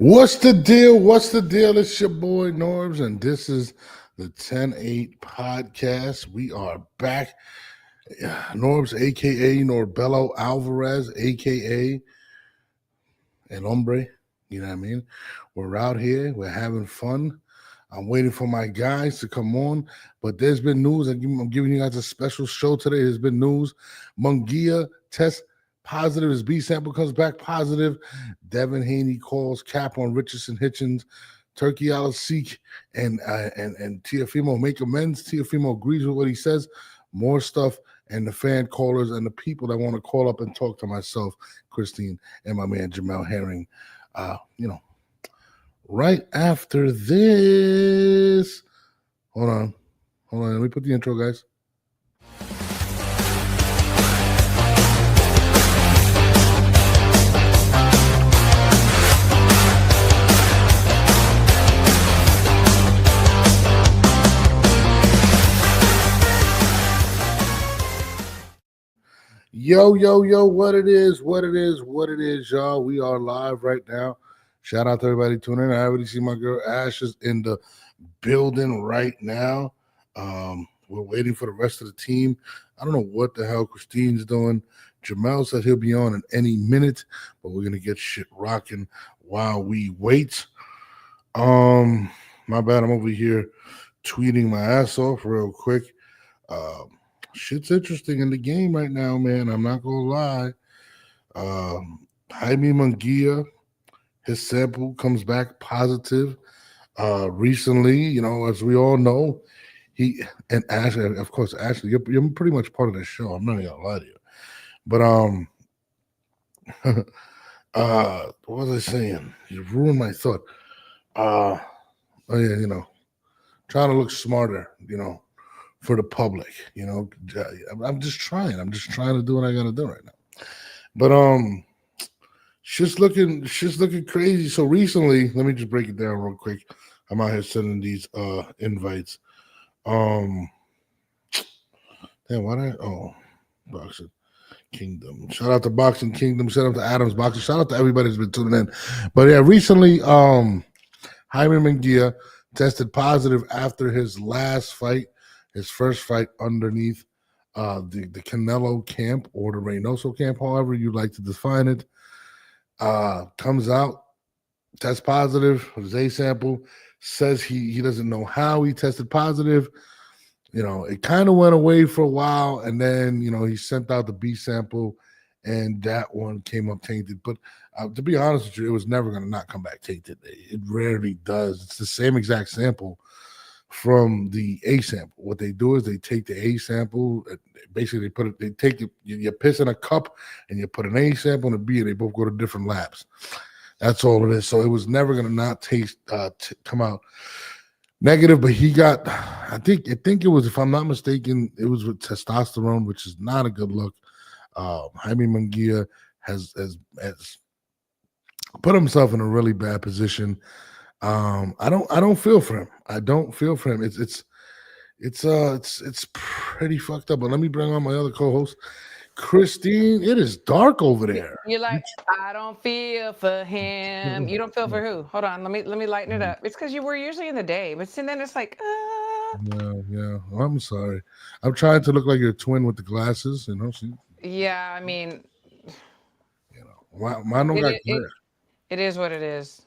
What's the deal? What's the deal? It's your boy Norbs, and this is the 10-8 podcast. We are back. Norbs, aka Norbello Alvarez, aka El Hombre. You know what I mean? We're out here, we're having fun. I'm waiting for my guys to come on, but there's been news. I'm giving you guys a special show today. There's been news. Mungia tests positive. His B sample comes back positive. Devin Haney calls cap on Richardson Hitchins. Turkey Al-Seek and Tiafimo make amends. Tiafimo agrees with what he says. More stuff, and the fan callers and the people that want to call up and talk to myself, Christine, and my man Jamel Herring. Right after this. Hold on. Let me put the intro, guys. Yo, what it is, y'all. We are live right now. Shout out to everybody tuning in. I already see my girl Ash is in the building right now. We're waiting for the rest of the team. I don't know what the hell Christine's doing. Jamel said he'll be on in any minute, but we're gonna get shit rocking while we wait. My bad. I'm over here tweeting my ass off real quick. Shit's interesting in the game right now, man. I'm not gonna lie. Jaime Mungia, his sample comes back positive. Recently, as we all know, he and Ashley, of course, Ashley, you're pretty much part of the show. I'm not gonna lie to you. But what was I saying? You ruined my thought. Trying to look smarter, for the public. I'm just trying to do what I gotta do right now. But shit's looking crazy. So recently, let me just break it down real quick. I'm out here sending these invites. Boxing Kingdom. Shout out to Boxing Kingdom. Shout out to Adams Boxing. Shout out to everybody that's been tuning in. But yeah, recently, Jaime Mungia tested positive after his last fight, his first fight underneath the Canelo camp or the Reynoso camp, however you like to define it. Comes out, tests positive, his A sample, says he doesn't know how he tested positive. It kind of went away for a while, and then, he sent out the B sample, and that one came up tainted. But to be honest with you, it was never going to not come back tainted. It rarely does. It's the same exact sample from the A sample. What they do is they take the A sample, basically they take your piss in a cup, and you put an A sample and a B, and they both go to different labs. That's all it is. So it was never going to not come out negative, but he got, I think it was, if I'm not mistaken, it was with testosterone, which is not a good look. Jaime Mungia has put himself in a really bad position. I don't feel for him. I don't feel for him. It's pretty fucked up. But let me bring on my other co-host, Christine. It is dark over there. You're like, I don't feel for him. You don't feel for who? Hold on, let me lighten it up. It's because you were usually in the day, but then it's like, Yeah. I'm sorry. I'm trying to look like your twin with the glasses. Yeah, I mean, mine don't got glare. It is what it is.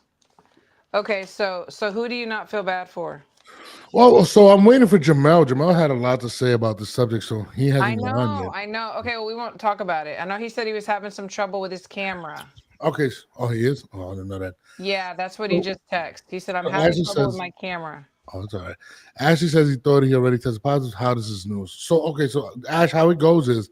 Okay, so who do you not feel bad for? Well, so I'm waiting for Jamel. Jamel had a lot to say about the subject, so he hasn't gone on yet. I know. Okay, well, we won't talk about it. I know he said he was having some trouble with his camera. Okay. Oh, he is? Oh, I didn't know that. Yeah, that's what he just texted. He said, I'm having trouble with my camera. Oh, it's all right. Ashley says he thought he already tested positive. How does this news? So Ash, how it goes is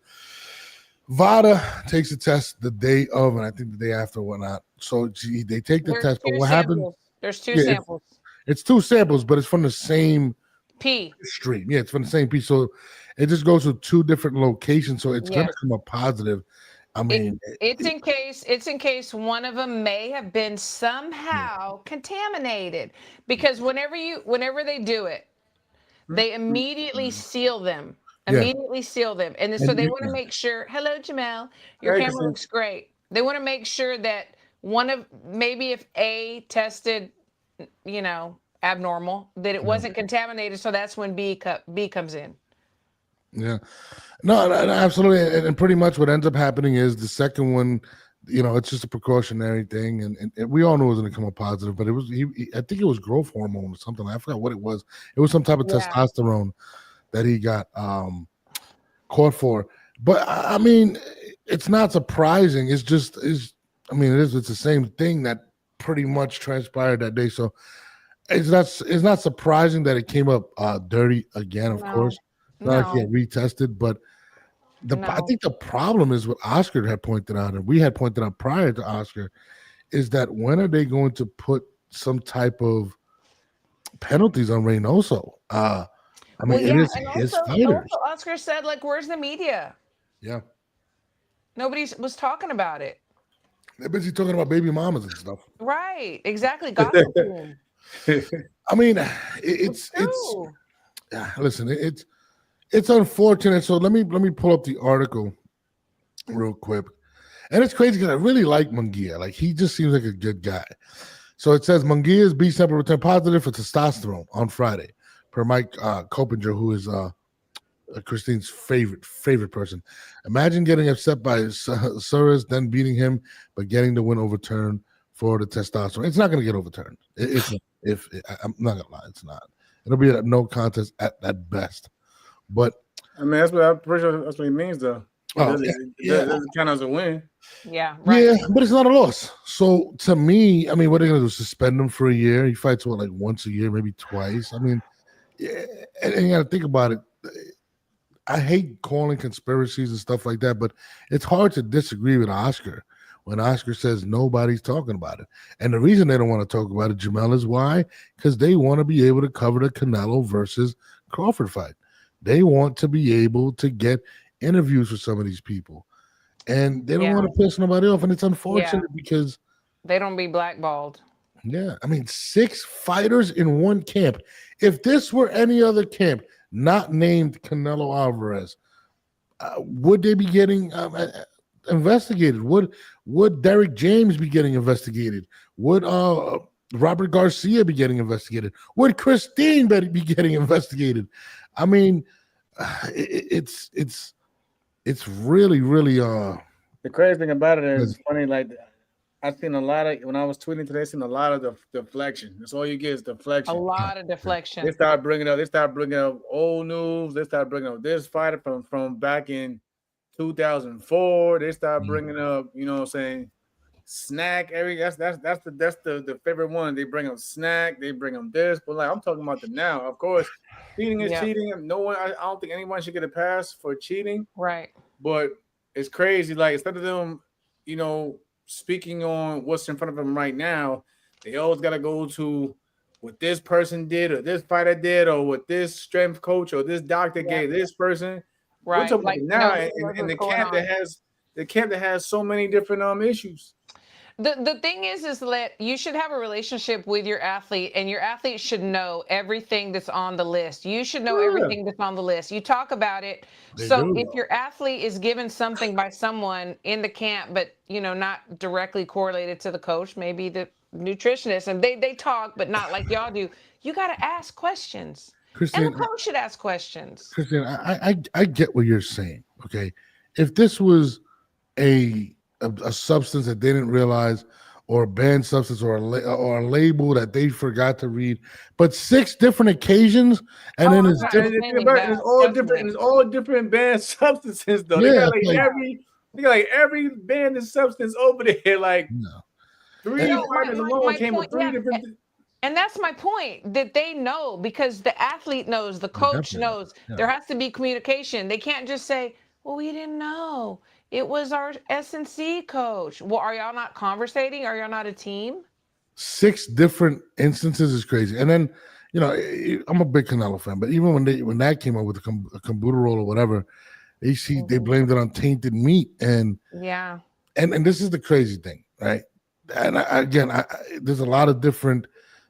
Vada takes the test the day of, and I think the day after, whatnot. So they take the test, but what happened? There's two samples. It's two samples, but it's from the same P stream. Yeah, it's from the same P. So it just goes to two different locations. So it's gonna come up positive. I mean, it's in case one of them may have been somehow contaminated, because whenever they do it, they immediately seal them. And then so they want to make sure. Hello, Jamel. Your camera looks great. They want to make sure that maybe if A tested, abnormal, that it wasn't contaminated, so that's when B comes in. Yeah. No, absolutely. And pretty much what ends up happening is the second one, it's just a precautionary thing. And we all knew it was going to come up positive, but it was, I think it was growth hormone or something. I forgot what it was. It was some type of testosterone that he got caught for. But I mean, it's not surprising. It's the same thing that pretty much transpired that day. So it's not surprising that it came up dirty again, of course. Not like he had retested, but I think the problem is what Oscar had pointed out, and we had pointed out prior to Oscar, is that when are they going to put some type of penalties on Reynoso? It is his fighters. Also, Oscar said, like, where's the media? Yeah. Nobody was talking about it. They're busy talking about baby mamas and stuff. Right. Exactly. Gossiping. I mean, listen, it's unfortunate. So let me pull up the article real quick. And it's crazy because I really like Mungia. Like, he just seems like a good guy. So it says Mungia's B sample returned positive for testosterone on Friday, per Mike Copinger, who is Christine's favorite person. Imagine getting upset by Suarez, then beating him, but getting the win overturned for the testosterone. It's not going to get overturned. I'm not going to lie, it's not. It'll be a no contest at best. But I mean, that's what he means, though. It doesn't count as a win. Yeah, right. Yeah, but it's not a loss. So to me, I mean, what are they going to do? Suspend him for a year? He fights like once a year, maybe twice. I mean, and you got to think about it. I hate calling conspiracies and stuff like that, but it's hard to disagree with Oscar when Oscar says nobody's talking about it. And the reason they don't want to talk about it, Jamel, is why? Because they want to be able to cover the Canelo versus Crawford fight. They want to be able to get interviews with some of these people. And they don't want to piss nobody off. And it's unfortunate because they don't be blackballed. Yeah. I mean, 6 fighters in one camp. If this were any other camp, not named Canelo Alvarez, would they be getting investigated? Would Derek James be getting investigated? Would Robert Garcia be getting investigated? Would Christine be getting investigated? I mean, it's really, really the crazy thing about it is funny. Like, I've seen a lot of, when I was tweeting today, I've seen a lot of the deflection. That's all you get is deflection. A lot of deflection. They start bringing up old news. They start bringing up this fighter from back in 2004. They start bringing up, saying snack. That's the favorite one. They bring up snack. They bring up this. But like, I'm talking about the now. Of course, cheating is cheating. No one. I don't think anyone should get a pass for cheating. Right. But it's crazy. Like, instead of them, speaking on what's in front of them right now, they always got to go to what this person did or this fighter did or what this strength coach or this doctor gave this person. Right. Like now in the camp that has so many different issues. The thing is that you should have a relationship with your athlete, and your athlete should know everything that's on the list. You should know everything that's on the list. You talk about it. If your athlete is given something by someone in the camp, but not directly correlated to the coach, maybe the nutritionist, and they talk, but not like y'all do, you got to ask questions. Christine, and the coach should ask questions. Christine, I get what you're saying. Okay, if this was a substance that they didn't realize, or a banned substance, or a label that they forgot to read, but 6 different occasions, and then it's different. It's all different. It's all different banned substances, though. Yeah, they got every banned substance over there. Like 3 fighters alone came with 3 different. And that's my point, that they know, because the athlete knows, the coach knows. There has to be communication. They can't just say, well, we didn't know. It was our S&C coach. Well, are y'all not conversating? Are y'all not a team? 6 different instances is crazy. And then, I'm a big Canelo fan, but even when that came up with a Cambuterol or whatever, they blamed it on tainted meat. And this is the crazy thing, right? And there's a lot of different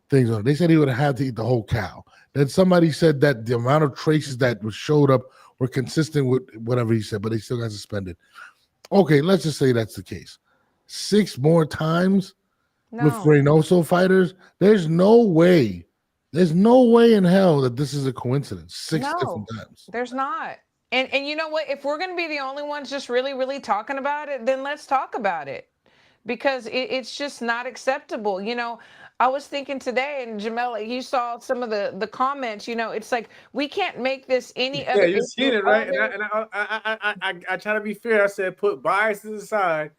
things on it. They said he would have had to eat the whole cow. Then somebody said that the amount of traces that showed up were consistent with whatever he said, but they still got suspended. Okay, let's just say that's the case. 6 more times with No, Reynoso fighters, there's no way in hell that this is a coincidence. 6 different no, times. there's not. And you know what? If we're going to be the only ones just really, really talking about it, then let's talk about it. Because it's just not acceptable. You know, I was thinking today, and Jamel, you saw some of the comments. You know, it's like we can't make this any Yeah, other you seen issue it, right? other. I try to be fair. I said put biases aside,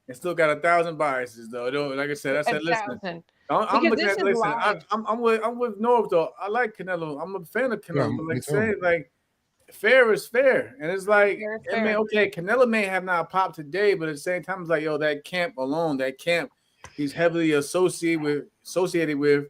and still got 1,000 biases though. Like I said, listen. 1,000. I'm Because looking this at is listen. live. I'm with Norv though. I like Canelo. I'm a fan of Yeah, Canelo. But me like too. saying like fair is fair, and it's like Fair is I mean, fair. okay, Canelo may have not popped today, but at the same time, it's like yo, that camp alone, that camp, he's heavily associated with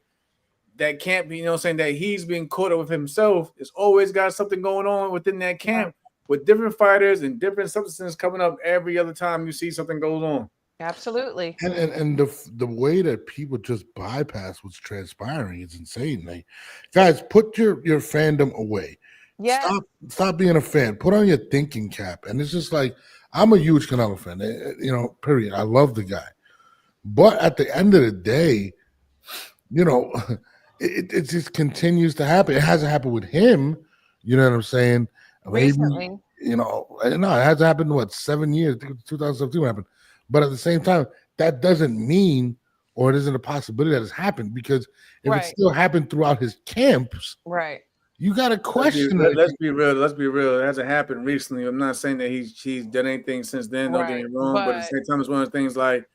that camp. You know, what I'm saying that he's been caught up with himself. It's always got something going on within that camp with different fighters and different substances coming up every other time you see something goes on. Absolutely. And the way that people just bypass what's transpiring is insane. Like, guys, put your fandom away. Yeah. Stop being a fan. Put on your thinking cap. And it's just like, I'm a huge Canelo fan. You know, period. I love the guy. But at the end of the day, you know, it just continues to happen. It hasn't happened with him. You know what I'm saying? Recently. Maybe, you know, no, it hasn't happened in 7 years. 2017 happened. But at the same time, that doesn't mean, or it isn't a possibility that has happened, because if it still happened throughout his camps, right, you got to question it. it. Let's be real. It hasn't happened recently. I'm not saying that he's done anything since then. Don't get me wrong. But at the same time, it's one of the things like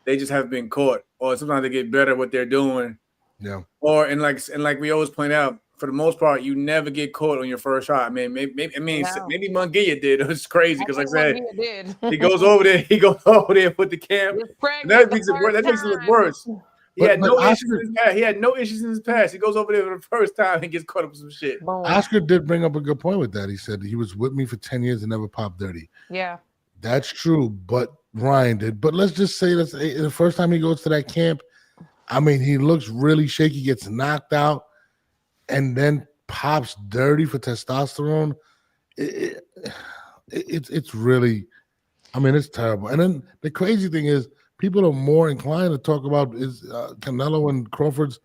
they just haven't been caught, or sometimes they get better at what they're doing. Yeah. Or and like we always point out, for the most part, you never get caught on your first shot. I mean, maybe Mungia did. It was crazy because, like I said, he goes over there with the camp. And that makes it look worse. He had no issues in his past. He had no issues in his past. He goes over there for the first time and gets caught up with some shit. Oscar did bring up a good point with that. He said he was with me for 10 years and never popped dirty. Yeah. That's true, but Ryan did. But let's just say that's the first time he goes to that camp. I mean, he looks really shaky, gets knocked out, and then pops dirty for testosterone. It's really, I mean, it's terrible. And then the crazy thing is, people are more inclined to talk about is Canelo and Crawford's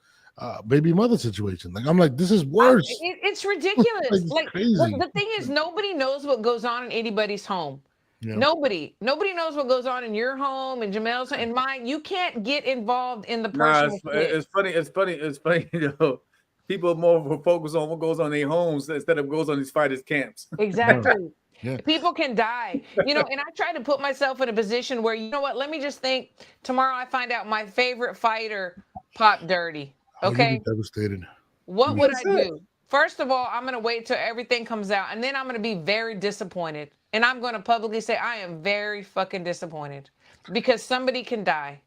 baby mother situation. Like, I'm like, this is worse. It's ridiculous. Like crazy. The thing is, nobody knows what goes on in anybody's home. Yeah. Nobody knows what goes on in your home and Jamel's and mine. You can't get involved in the personal. It's funny. You know, people are more focused on what goes on in their homes instead of what goes on these fighters' camps. Exactly. Yeah. People can die, you know, and I try to put myself in a position where, you know what, let me just think tomorrow I find out my favorite fighter popped dirty. Okay. Devastated. What would I do? First of all, I'm going to wait till everything comes out, and then I'm going to be very disappointed. And I'm going to publicly say I am very fucking disappointed because somebody can die.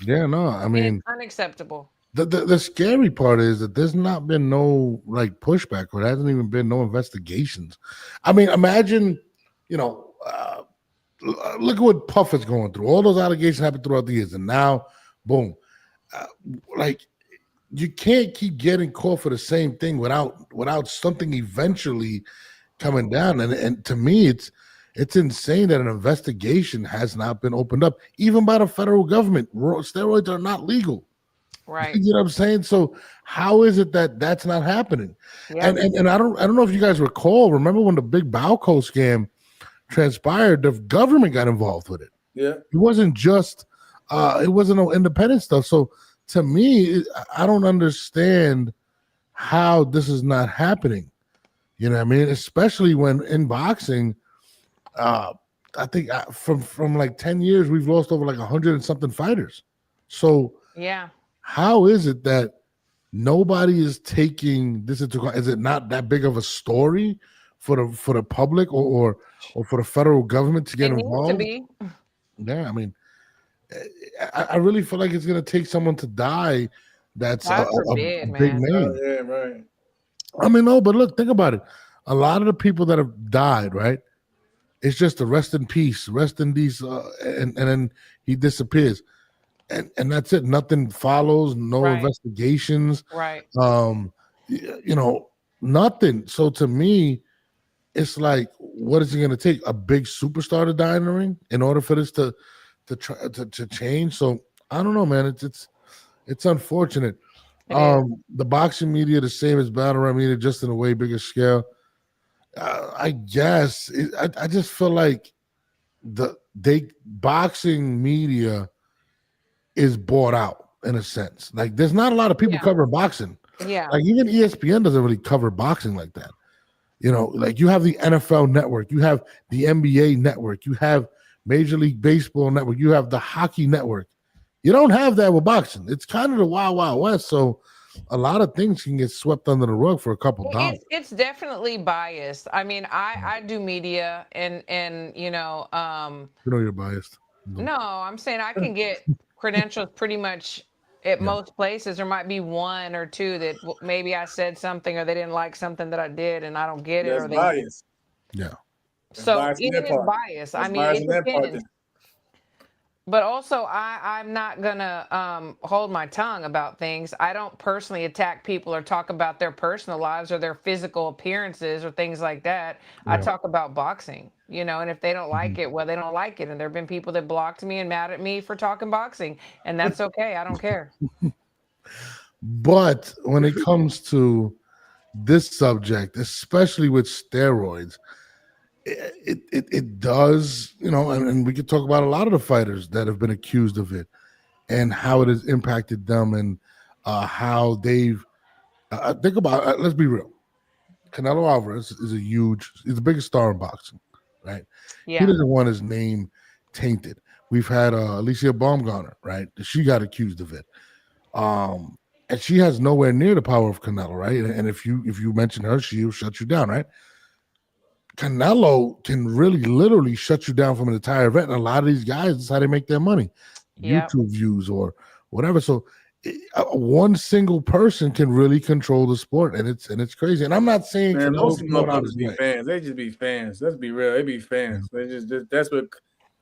Yeah, no, I mean, it's unacceptable. The scary part is that there's not been no like pushback, or there hasn't even been no investigations. I mean, imagine, you know, look at what Puff is going through. All those allegations happened throughout the years, and now, boom, like you can't keep getting caught for the same thing without something eventually coming down. And to me, it's insane that an investigation has not been opened up, even by the federal government. Steroids are not legal. Right. You know what I'm saying? So how is it that that's not happening? Yeah. And I don't know if you guys remember when the big Balco scam transpired, the government got involved with it. Yeah. It wasn't just it wasn't no independent stuff. So to me, I don't understand how this is not happening. You know what I mean? Especially when in boxing, I think from like 10 years, we've lost over like 100 and something fighters. So yeah, how is it that nobody is taking this into account? Is it not that big of a story for the public or for the federal government to get involved? To be. Yeah, I mean, I really feel like it's going to take someone to die that's a big name. Yeah, right. I mean, no, but look, think about it. A lot of the people that have died, right? It's just a rest in peace, rest in these, and then he disappears, and that's it. Nothing follows, no investigations, right? You know, nothing. So to me, it's like, what is it going to take? A big superstar to die in the ring in order for this to to change. So I don't know, man. It's unfortunate. The boxing media, the same as battle rap media, just in a way bigger scale. I guess I just feel like boxing media is bought out in a sense. Like there's not a lot of people covering boxing. Yeah. Like even ESPN doesn't really cover boxing like that. You know, like you have the NFL network, you have the NBA network, you have Major League Baseball network, you have the hockey network. You don't have that with boxing. It's kind of the wild, wild west. So a lot of things can get swept under the rug for a couple dollars. It's definitely biased. I mean, I do media and you know you're biased. No, I'm saying I can get credentials pretty much at most places. There might be one or two that maybe I said something or they didn't like something that I did and I don't get it. That's or they biased. Yeah. So it is biased. I mean, it depends. But also, I'm not gonna hold my tongue about things. I don't personally attack people or talk about their personal lives or their physical appearances or things like that. I talk about boxing, you know, and if they don't like it, well, they don't like it. And there have been people that blocked me and mad at me for talking boxing, and that's okay. I don't care. But when it comes to this subject, especially with steroids, it does, you know, and we could talk about a lot of the fighters that have been accused of it and how it has impacted them and how they've think about let's be real. Canelo Alvarez is he's the biggest star in boxing, right? Yeah. He doesn't want his name tainted. We've had Alicia Baumgartner, right? She got accused of it. And she has nowhere near the power of Canelo, right? And if you mention her, she'll shut you down, right? Canelo can really literally shut you down from an entire event. And a lot of these guys, that's how they make their money. YouTube views or whatever. So one single person can really control the sport, and it's crazy. And I'm not saying most motherfuckers be fans. They just be fans. Let's be real. They be fans. They just that's what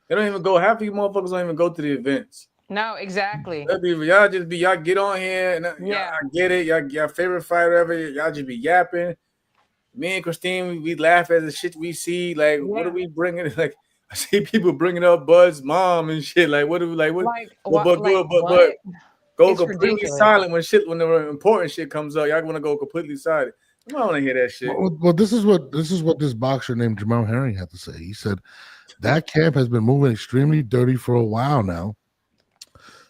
they don't even go. Half of you motherfuckers don't even go to the events. No, exactly. Y'all get on here and I get it. Y'all favorite fighter ever. Y'all just be yapping. Me and Christine, we laugh at the shit we see. Like, what are we bringing? Like, I see people bringing up Bud's mom and shit. Like, what? Go completely silent when the important shit comes up. Y'all want to go completely silent. I don't want to hear that shit. Well, this is what this boxer named Jamal Herring had to say. He said that camp has been moving extremely dirty for a while now.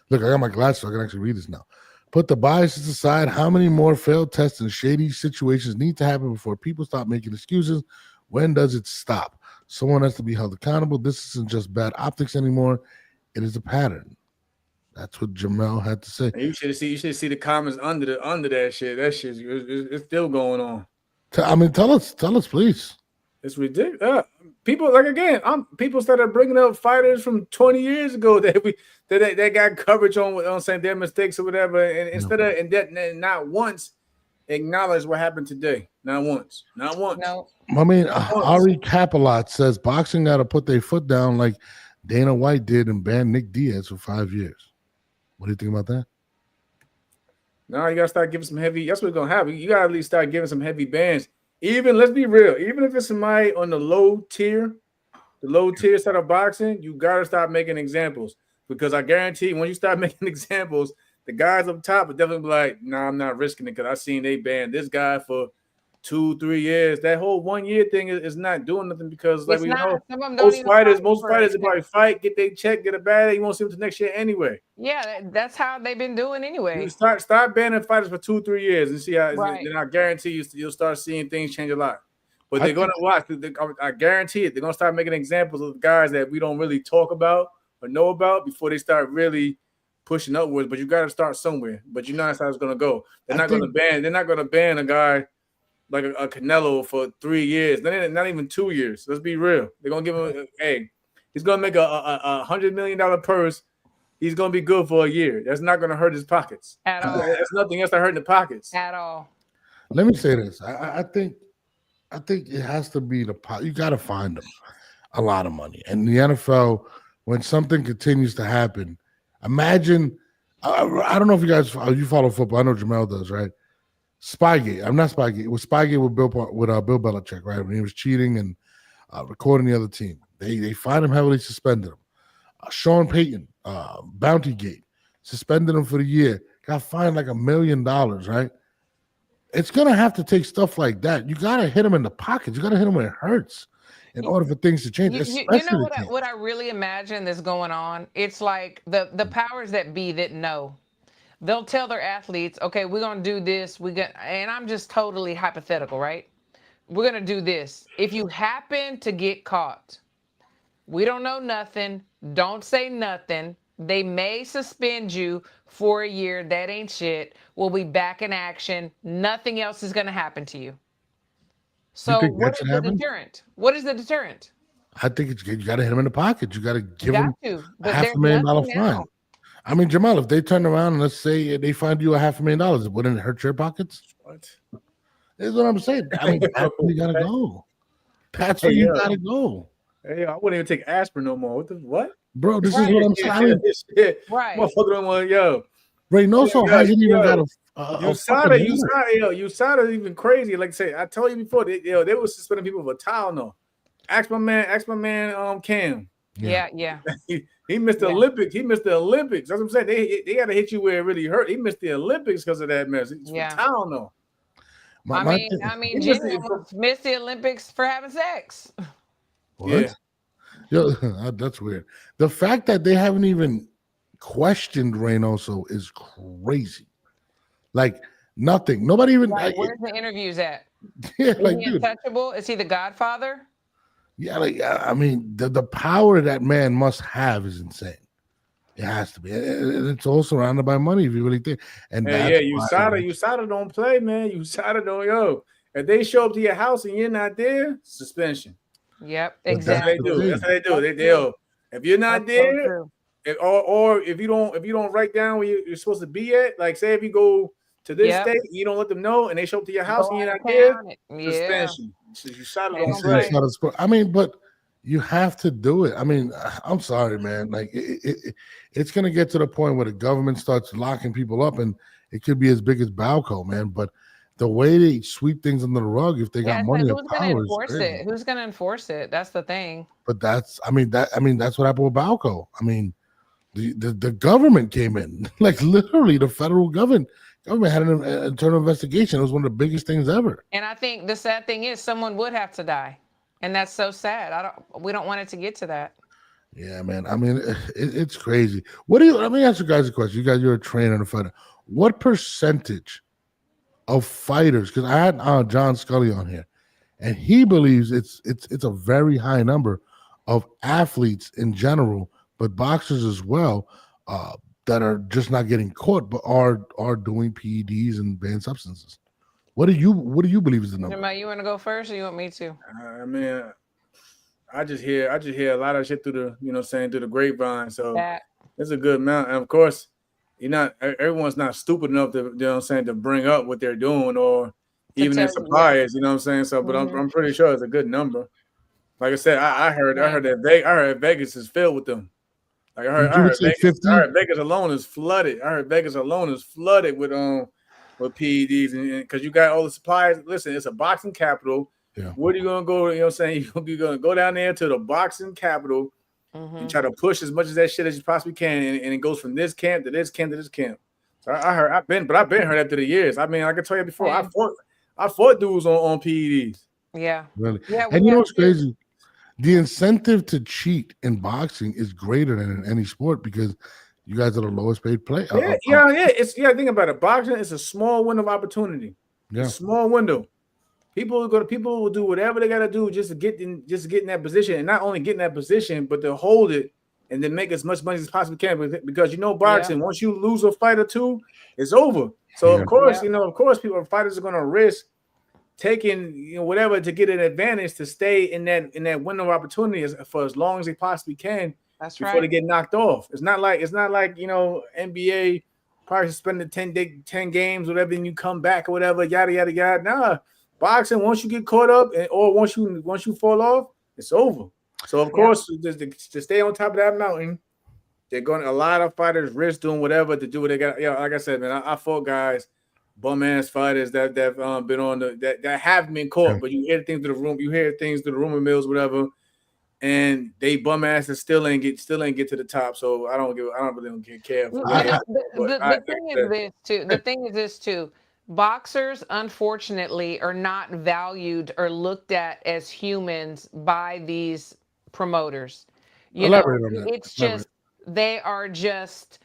Look, I got my glasses, so I can actually read this now. Put the biases aside. How many more failed tests and shady situations need to happen before people stop making excuses? When does it stop? Someone has to be held accountable. This isn't just bad optics anymore. It is a pattern. That's what Jamal had to say. You should see the comments under that shit. That shit it's still going on. I mean, tell us, please. It's ridiculous. People people started bringing up fighters from 20 years ago that got coverage on saying their mistakes or whatever, and instead of not once acknowledge what happened today. Not once. No. I mean, Ari Capilot says boxing got to put their foot down like Dana White did and ban Nick Diaz for 5 years. What do you think about that? No, you gotta start giving some heavy. That's what's gonna happen. You gotta at least start giving some heavy bans. Even, let's be real, even if it's somebody on the low tier side of boxing, you gotta start making examples, because I guarantee when you start making examples, the guys up top are definitely be like, nah, I'm not risking it because I seen they banned this guy for 2-3 years. That whole 1 year thing is not doing nothing, because like most fighters probably fight, get their check, get a bag. You won't see them the next year anyway. Yeah, that's how they've been doing anyway. You start banning fighters for 2-3 years and see how. Right. Then I guarantee you'll start seeing things change a lot. But they're gonna watch. I guarantee it. They're gonna start making examples of guys that we don't really talk about or know about before they start really pushing upwards. But you got to start somewhere. But you know that's how it's gonna go. They're not gonna ban a guy like a Canelo for 3 years. Not even 2 years. Let's be real. They're gonna give him he's gonna make a $100 million purse. He's gonna be good for a year. That's not gonna hurt his pockets at all. That's nothing else to hurt the pockets at all. Let me say this. I think it has to be you got to find them a lot of money. And the NFL, when something continues to happen, imagine. I don't know if you follow football. I know Jamal does, right? Spygate. I'm not Spygate. It was Spygate with Bill Belichick, right? When he was cheating and recording the other team. They fined him heavily, suspended him. Sean Payton, Bounty Gate, suspended him for the year, got fined like $1 million, right? It's gonna have to take stuff like that. You gotta hit him in the pockets. You gotta hit him when it hurts in order for things to change. You know what I really imagine that's going on? It's like the powers that be that know. They'll tell their athletes, okay, we're gonna do this. And I'm just totally hypothetical, right? We're gonna do this. If you happen to get caught, we don't know nothing. Don't say nothing. They may suspend you for a year. That ain't shit. We'll be back in action. Nothing else is gonna happen to you. So what is the deterrent? What is the deterrent? I think you got to hit him in the pocket. You got to give him but $500,000 fine. I mean, Jamal, if they turn around and let's say they find you $500,000, wouldn't it hurt your pockets? What? That's what I'm saying. I mean, that's where you got to go. That's where you got to go. Hey, I wouldn't even take aspirin no more. What? Bro, this is what I'm saying. Right. Motherfucker, one, yo. Reynoso hasn't even got a USADA even crazy. Like I say, I told you before, they were suspending people for Tylenol. Ask my man, Cam. Yeah. he missed the Olympics. He missed the Olympics. That's what I'm saying. They got to hit you where it really hurt. He missed the Olympics because of that mess. It's for Tylenol. I mean, Jimmy missed the Olympics for having sex. What? Yeah. Yo, that's weird. The fact that they haven't even questioned Reynoso is crazy. Like nothing. Nobody even. Like, where's the interviews at? Yeah, is he untouchable? Is he the Godfather? Yeah, I mean, the power that man must have is insane. It has to be. It's all surrounded by money if you really think. And USADA don't play, man. USADA don't If they show up to your house and you're not there, suspension. Yep, exactly. That's how they do. They do. If you're not there, or if you don't write down where you're supposed to be at, like say if you go to this state, you don't let them know, and they show up to your house and you're not there, suspension. You shot it on play. I mean, but you have to do it. I mean, I'm sorry, man. Like it's gonna get to the point where the government starts locking people up, and it could be as big as Balco, man. But the way they sweep things under the rug, if they got money, who's going to enforce it? Who's going to enforce it? That's the thing. But that's what happened with Balco. I mean, the government came in, like literally the federal government had an internal investigation. It was one of the biggest things ever. And I think the sad thing is someone would have to die, and that's so sad. We don't want it to get to that. Yeah, man. I mean, it's crazy. Let me ask you guys a question. You're a trainer and a fighter. What percentage of fighters, because I had John Scully on here, and he believes it's a very high number of athletes in general, but boxers as well, that are just not getting caught, but are doing PEDs and banned substances. What do you believe is the number? You want to go first, or you want me to? I mean, I just hear a lot of shit through the grapevine. So it's a good amount, and of course, everyone's not stupid enough to to bring up what they're doing or even their suppliers. You know what I'm saying? So, but I'm pretty sure it's a good number. Like I said, I heard Vegas is filled with them. Like I heard Vegas alone is flooded. I heard Vegas alone is flooded with PEDs, and because you got all the suppliers. Listen, it's a boxing capital. Yeah. Where are you gonna go? You're gonna go down there to the boxing capital and try to push as much of that shit as you possibly can, and it goes from this camp to this camp to this camp. So I've been heard that through the years. I mean, I can tell you before, I fought dudes on PEDs. Yeah, really. Yeah, and you know what's crazy? The incentive to cheat in boxing is greater than in any sport because you guys are the lowest paid player. Think about it. Boxing is a small window of opportunity. Yeah, a small window. People will do whatever they got to do just to get in that position, and not only get in that position, but to hold it and then make as much money as possibly can. Because boxing, once you lose a fight or two, it's over. So of course, fighters are going to risk taking whatever to get an advantage to stay in that window of opportunity for as long as they possibly can. That's before they get knocked off. It's not like NBA probably suspended 10 games, whatever, and you come back or whatever, yada yada yada. Nah, boxing, once you get caught up or once you fall off, it's over. So of course, to stay on top of that mountain, a lot of fighters risk doing whatever to do what they got. Like I said, man, I fought guys, bum ass fighters that been on that haven't been caught, but you hear things through the rumor mills, whatever. and they bum asses still ain't get to the top. So I don't really care for The, that. thing is this too. The thing is this too. Boxers, unfortunately, are not valued or looked at as humans by these promoters. Elaborate on that. It's just they are just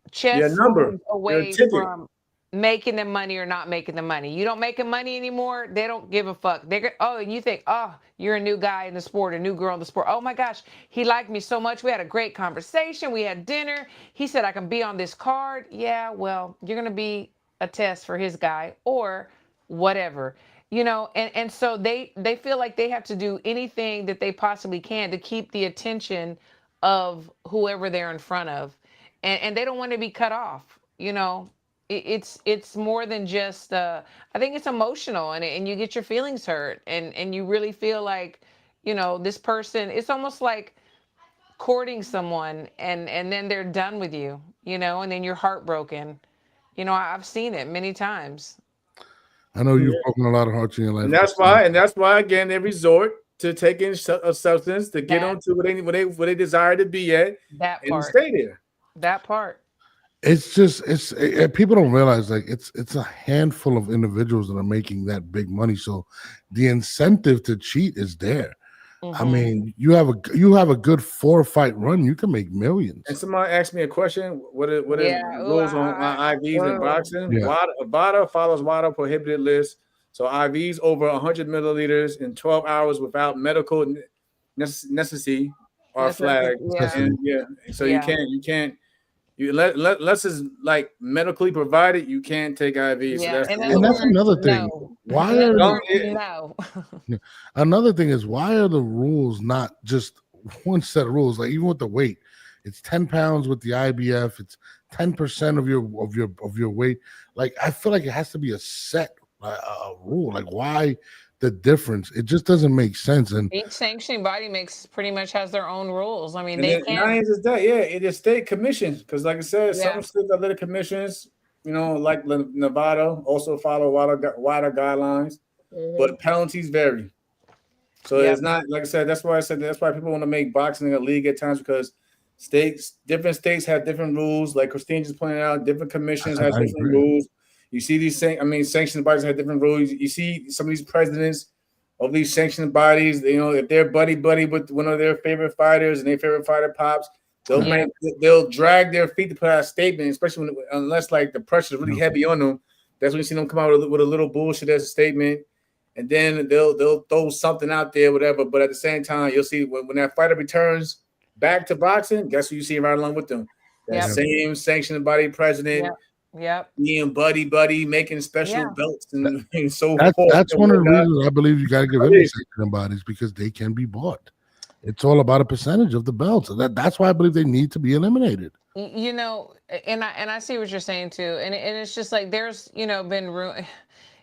Your chess number. moves Your away ticket. from making the money or not making the money. You don't make the money anymore, they don't give a fuck. And you think, oh, you're a new guy in the sport, a new girl in the sport. Oh my gosh, he liked me so much. We had a great conversation. We had dinner. He said I can be on this card. Yeah, well, you're gonna be a test for his guy or whatever. And so they feel like they have to do anything that they possibly can to keep the attention of whoever they're in front of. And they don't want to be cut off. It's more than just I think it's emotional, and you get your feelings hurt, and you really feel like this person, it's almost like courting someone and then they're done with you, and then you're heartbroken. I've seen it many times. I know you've broken a lot of hearts in your life, and that's why again they resort to taking a substance to get onto where they desire to be at and stay there. That part. It's just people don't realize, like, it's a handful of individuals that are making that big money, so the incentive to cheat is there. I mean, you have a good 4-fight run, you can make millions. And somebody asked me a question: What is rules on IVs in boxing? Yeah. WADA follows WADA prohibited list. So IVs over 100 milliliters in 12 hours without medical necessity are flagged. So you can't. Unless it's like medically provided, you can't take IVs. Yeah. So that's another thing. Another thing is, why are the rules not just one set of rules? Like, even with the weight, it's 10 pounds with the IBF. It's 10% of your weight. Like, I feel like it has to be a set rule. Like, why the difference? It just doesn't make sense. And each sanctioning body pretty much has their own rules. I mean, it is state commissions, because, like I said, some state athletic commissions, like Nevada, also follow WADA guidelines, but penalties vary. So it's not, like I said, that's why people want to make boxing a league at times, because different states have different rules. Like Christine just pointed out, different commissions have different rules. You see these sanctioned bodies have different rules. You see some of these presidents of these sanctioned bodies, if they're buddy with one of their favorite fighters and their favorite fighter pops, they'll drag their feet to put out a statement, especially unless like the pressure is really heavy on them. That's when you see them come out with a little bullshit as a statement, and then they'll throw something out there, whatever. But at the same time, you'll see when that fighter returns back to boxing, guess who you see right along with them? That same sanctioned body president. Being buddy, making special belts and so forth. That's one of the reasons I believe you got to give every sanctioned bodies, because they can be bought. It's all about a percentage of the belts. That's why I believe they need to be eliminated. And I see what you're saying too. And it's just like there's been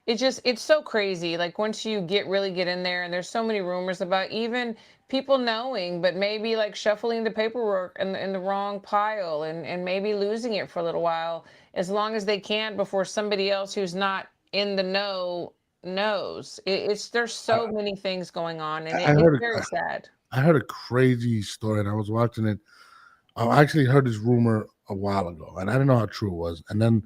it's so crazy. Like, once you really get in there, and there's so many rumors about even people knowing, but maybe like shuffling the paperwork in the wrong pile and maybe losing it for a little while, as long as they can before somebody else who's not in the know knows. There's so many things going on, and it's very sad. I heard a crazy story, and I was watching it. I actually heard this rumor a while ago, and I didn't know how true it was. And then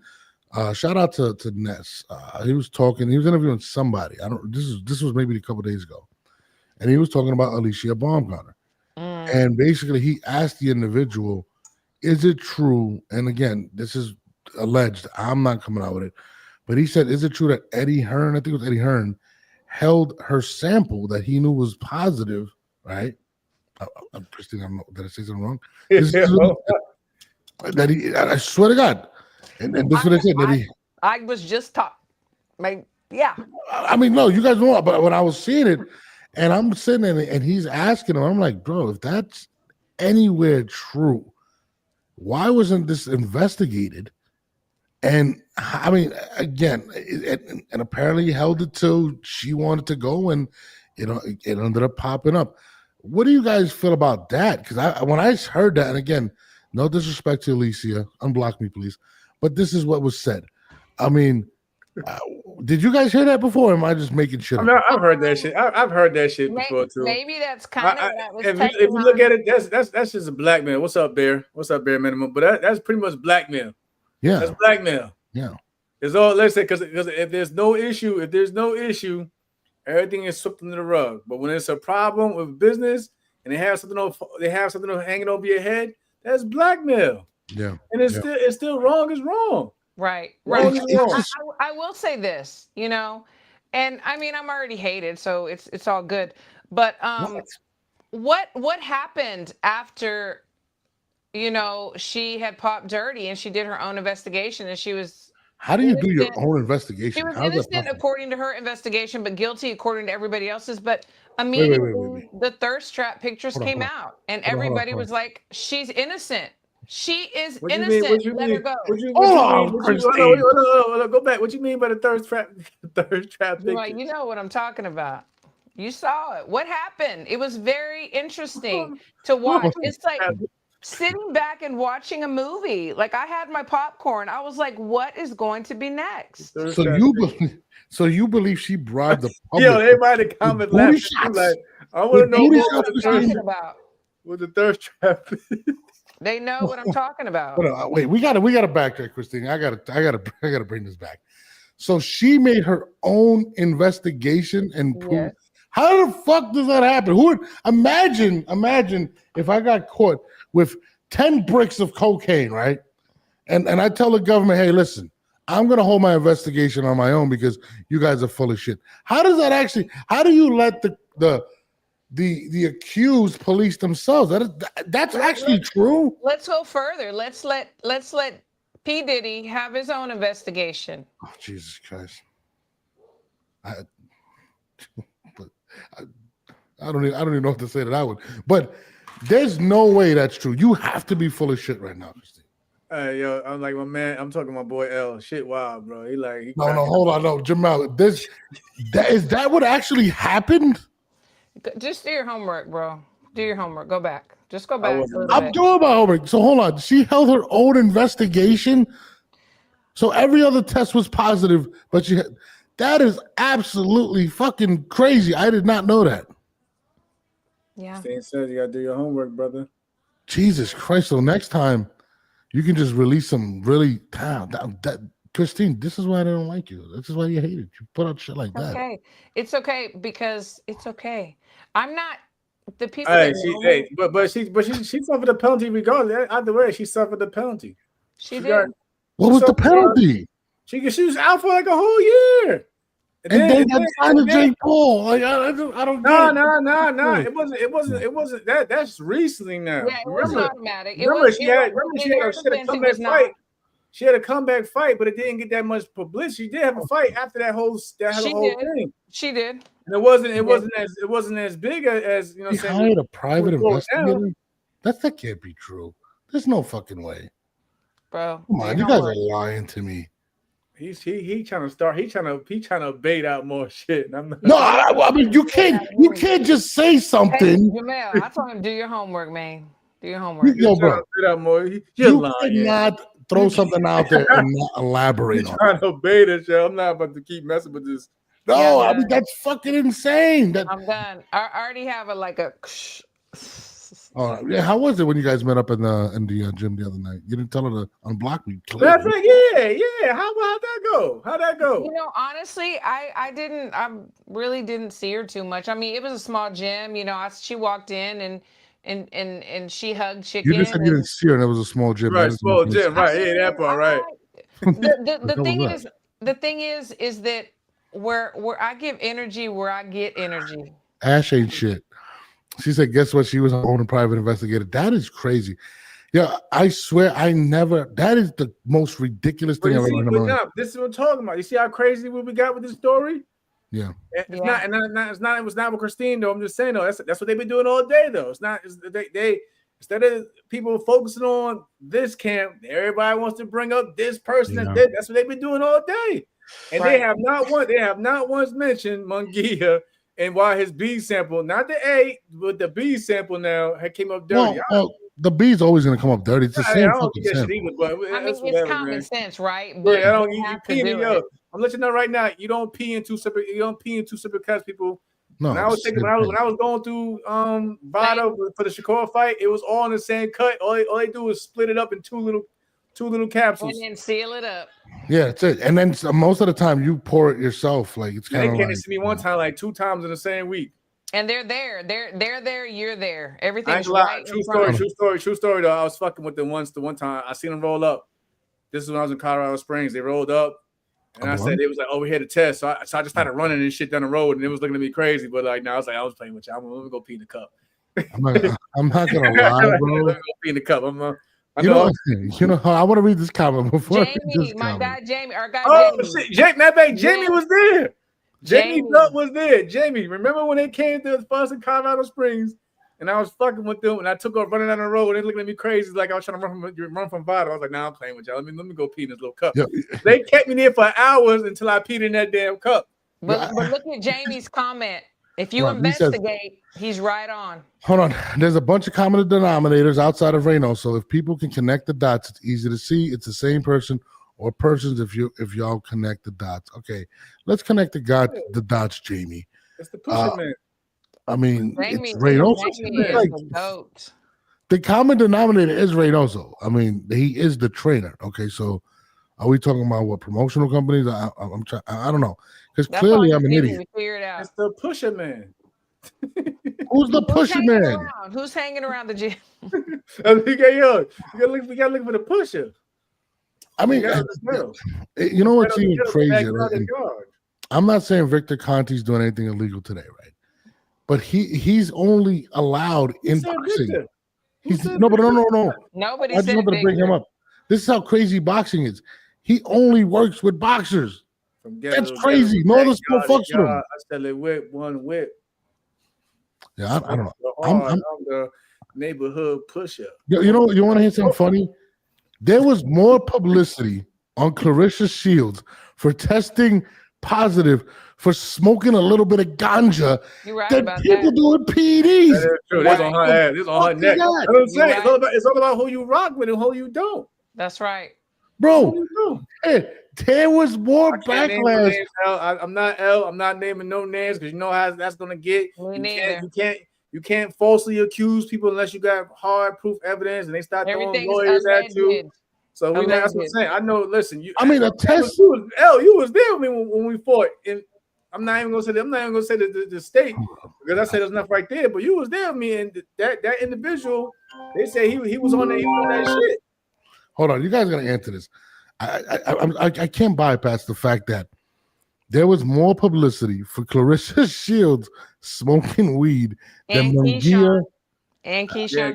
shout out to Ness. He was interviewing somebody. This was maybe a couple days ago. And he was talking about Alicia Baumgartner. And basically he asked the individual, is it true? And again, this is alleged. I'm not coming out with it. But he said, is it true that Eddie Hearn, I think it was Eddie Hearn, held her sample that he knew was positive, right? Christine, I don't know. Did I say something wrong? I swear to God. And this is what they said. I was just talking. I mean, no, you guys know, but when I was seeing it, and I'm sitting there, and he's asking him, I'm like, bro, if that's anywhere true, why wasn't this investigated? And I mean, again, and apparently he held it till she wanted to go, and it ended up popping up. What do you guys feel about that? Because when I heard that, and again, no disrespect to Alicia, unblock me, please, but this is what was said. I mean, Did you guys hear that before? Or am I just making shit I up? mean, I've heard that shit. I've heard that shit before too. Maybe that's kind of what I was if touching you look on. at it, that's just a blackmail. What's up, Bear? What's up, Bear Minimum? But that's pretty much blackmail. Yeah, That's blackmail. yeah. It's all, let's say, because if there's no issue, everything is swept under the rug. But when it's a problem with business and they have something hanging over your head, that's blackmail. Yeah, and it's still wrong is wrong. Right. Wrong is wrong. I will say this, and I mean I'm already hated, so it's all good. But what happened after she had popped dirty and she did her own investigation and she was how do you do your own investigation? She was How's innocent according to her investigation, but guilty according to everybody else's. But immediately the thirst trap pictures came out, and everybody was like, "She's innocent. She is innocent. Let her go." Go back. What you mean by the thirst trap? Picture? You know what I'm talking about. You saw it. What happened? It was very interesting to watch. It's like sitting back and watching a movie. Like I had my popcorn. I was like, what is going to be next? So you believe she bribed the public? Yo, everybody comment laughing. Like, I want to know what I'm talking about. With the thirst trap. They know what I'm talking about. Wait, we gotta backtrack, Christine. I gotta bring this back. So she made her own investigation and prove. Yes. How the fuck does that happen? Who would imagine if I got caught with 10 bricks of cocaine, right? And I tell the government, hey, listen, I'm gonna hold my investigation on my own because you guys are full of shit. How does that actually? How do you let the accused police themselves? That's actually true. Let's go further. Let's let P. Diddy have his own investigation. Oh, Jesus Christ! I don't even know what to say to that one. But there's no way that's true. You have to be full of shit right now, Christine. Yo, I'm like my man. I'm talking to my boy L. Shit, wild, bro. No, hold on, no, Jamal. Is that what actually happened? Just do your homework, bro. Do your homework. Go back. Just go back. I'm doing my homework. So hold on. She held her own investigation. So every other test was positive, but that is absolutely fucking crazy. I did not know that. Yeah. Stan says you gotta do your homework, brother. Jesus Christ. So next time you can just release some really Christine, this is why I don't like you. This is why you hate it. You put out shit like that. Okay. It's okay because it's okay. I'm not the people. But she suffered the penalty regardless. Either way, she suffered the penalty. She did. What was the penalty? She was out for like a whole year. And then signed to Jake Paul. Like I don't. No. It wasn't that. That's recently now. Yeah, it wasn't automatic. She had a comeback fight. She had a comeback fight, but it didn't get that much publicity. She did have a fight after that whole thing. She did. And it wasn't as big as She hired a private investigator. That can't be true. There's no fucking way, bro. Come on, you guys are lying to me. He trying to bait out more shit. I mean you can't just say something. Hey, Jamel, I told him do your homework, man. Do your homework. Yo, bro. You're lying. Cannot throw something out there and not elaborate on trying to bait it, yo. I'm not about to keep messing with this. No, I mean that's fucking insane. I'm done. I already have a. Yeah, how was it when you guys met up in the gym the other night? You didn't tell her to unblock me. That's like, yeah. How'd that go? Honestly, I really didn't see her too much. I mean, it was a small gym. She walked in and she hugged Chicken. You just said you didn't see her, and it was a small gym. Right, small gym. Right, yeah, that part, right. The thing is that where I give energy, where I get energy. Ash ain't shit. She said, guess what? She was her own private investigator. That is crazy. Yeah, I swear that is the most ridiculous thing I've ever heard. This is what I'm talking about. You see how crazy we got with this story? Yeah. It's not with Christine, though. I'm just saying, though, that's what they've been doing all day, though. They instead of people focusing on this camp, everybody wants to bring up this person. That's what they've been doing all day. And they have not once mentioned Mungia and why his B sample, not the A, but the B sample now came up dirty. The B's always going to come up dirty. It's the same fucking sample. It's common sense, right? But I don't. I'm letting you know right now. You don't pee in two separate. You don't pee in two separate cups, people. No, when I was going through Vada for the Shakur fight, it was all in the same cut. All they do is split it up in two little capsules and then seal it up. Yeah, that's it. And then most of the time you pour it yourself. Like it's kind of. They came to see me one time, like 2 times in the same week. And they're there. They're there. You're there. Everything's right. True story. Though I was fucking with them once. The one time I seen them roll up. This is when I was in Colorado Springs. They rolled up, and I said it was like over here to test. So I just started running and shit down the road, and it was looking at me crazy. But like now, I was playing with you. I'm gonna go pee in the cup. I'm not gonna lie, bro. Let me go pee in the cup. You know, I want to read this comment before. Jamie, my guy Jamie, our guy Jamie. Shit, Jamie was there. Jamie was there. Jamie, remember when they came to us in Colorado Springs, and I was fucking with them, and I took off running down the road, and they looking at me crazy, like I was trying to run from Vada. I was like, "Nah, I'm playing with y'all. Let me go pee in this little cup." Yep. They kept me there for hours until I peed in that damn cup. But look at Jamie's comment. If you investigate, he's right on. Hold on. There's a bunch of common denominators outside of Reynoso. If people can connect the dots, it's easy to see. It's the same person or persons if y'all connect the dots. Okay, let's connect the dots, Jamie. It's the pusher man. I mean, it's Reynoso. The common denominator is Reynoso. I mean, he is the trainer. Okay, so are we talking about what promotional companies? I'm trying. I don't know, because clearly I'm an idiot. It's the pusher man. Who's the pusher man? Who's hanging around the gym? We gotta look for the pusher. I mean, you know what's even crazy? I'm not saying Victor Conti's doing anything illegal today, right? But he's only allowed in boxing. No. Nobody I just wanted to bring him up. This is how crazy boxing is. He only works with boxers. That's crazy. No other sport fucks with him. I said it whip one whip. Yeah, I don't know. I'm the neighborhood pusher. You know, you want to hear something funny? There was more publicity on Clarissa Shields for testing positive for smoking a little bit of ganja than people doing PEDs. That's true. That's on her ass. This on her neck. That's what I'm saying. It's all about who you rock with and who you don't. That's right. Bro, hey, there was more backlash. I'm not naming no names because you know how that's gonna get. You can't falsely accuse people unless you got hard proof evidence, and they start throwing lawyers at you. So that's what I'm saying. I know. Listen, a test. You was there with me when we fought, and I'm not even gonna say the state because I said there's enough right there. But you was there with me, and that individual, they say he was on that shit. Hold on, you guys are gonna answer this. I can't bypass the fact that there was more publicity for Clarissa Shields smoking weed than Mungia and Keyshawn. Yeah,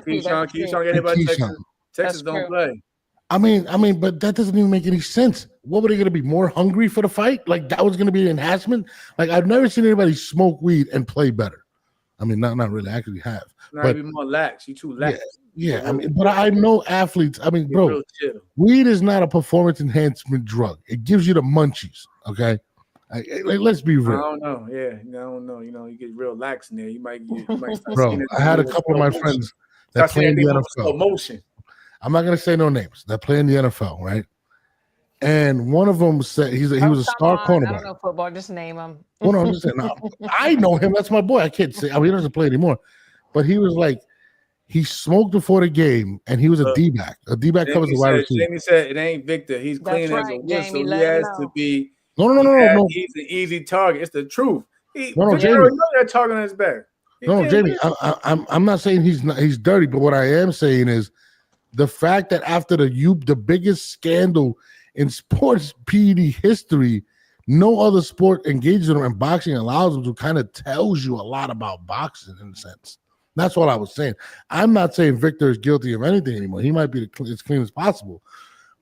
Keyshawn get hit by Texas. Texas don't play. I mean, but that doesn't even make any sense. What were they going to be, more hungry for the fight? Like that was going to be an enhancement? Like I've never seen anybody smoke weed and play better. I mean, not really. I actually have. But be more lax. You too lax. Yeah. I mean, but I know athletes. I mean, bro, weed is not a performance enhancement drug. It gives you the munchies. Okay. Let's be real. I don't know. Yeah, I don't know. You know, you get real lax in there. You might start bro, I had a couple of my friends that play in the NFL. Motion. I'm not gonna say no names. That play in the NFL, right? And one of them said he was a star cornerback. I don't know football. Just name him. Well, no, I'm just saying. No, I know him. That's my boy. I can't say. I mean, he doesn't play anymore. But he was like, he smoked before the game, and he was a D-back. A D-back covers the wide receiver. Jamie said it ain't Victor. He's clean as a whistle. He has to be. No. He's an easy target. It's the truth. No, Jamie. That target on his back. No, Jamie. I'm not saying he's dirty, but what I am saying is the fact that after the biggest scandal in sports PED history, no other sport engages them, and boxing allows them to, kind of tells you a lot about boxing in a sense. That's what I was saying. I'm not saying Victor is guilty of anything anymore. He might be as clean as possible.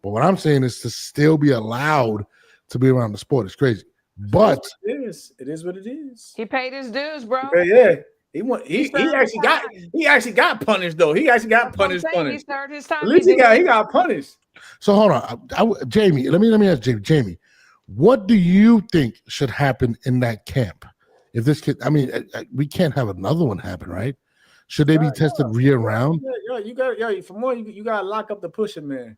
But what I'm saying is to still be allowed to be around the sport is crazy. But it is what it is. He paid his dues, bro. Yeah. He actually got punished though. He actually got punished. He started his time. At least he got punished. So hold on, Jamie. Let me ask Jamie. Jamie, what do you think should happen in that camp? If this kid, I mean, we can't have another one happen, right? Should they be tested year round? You got to lock up the pusher man.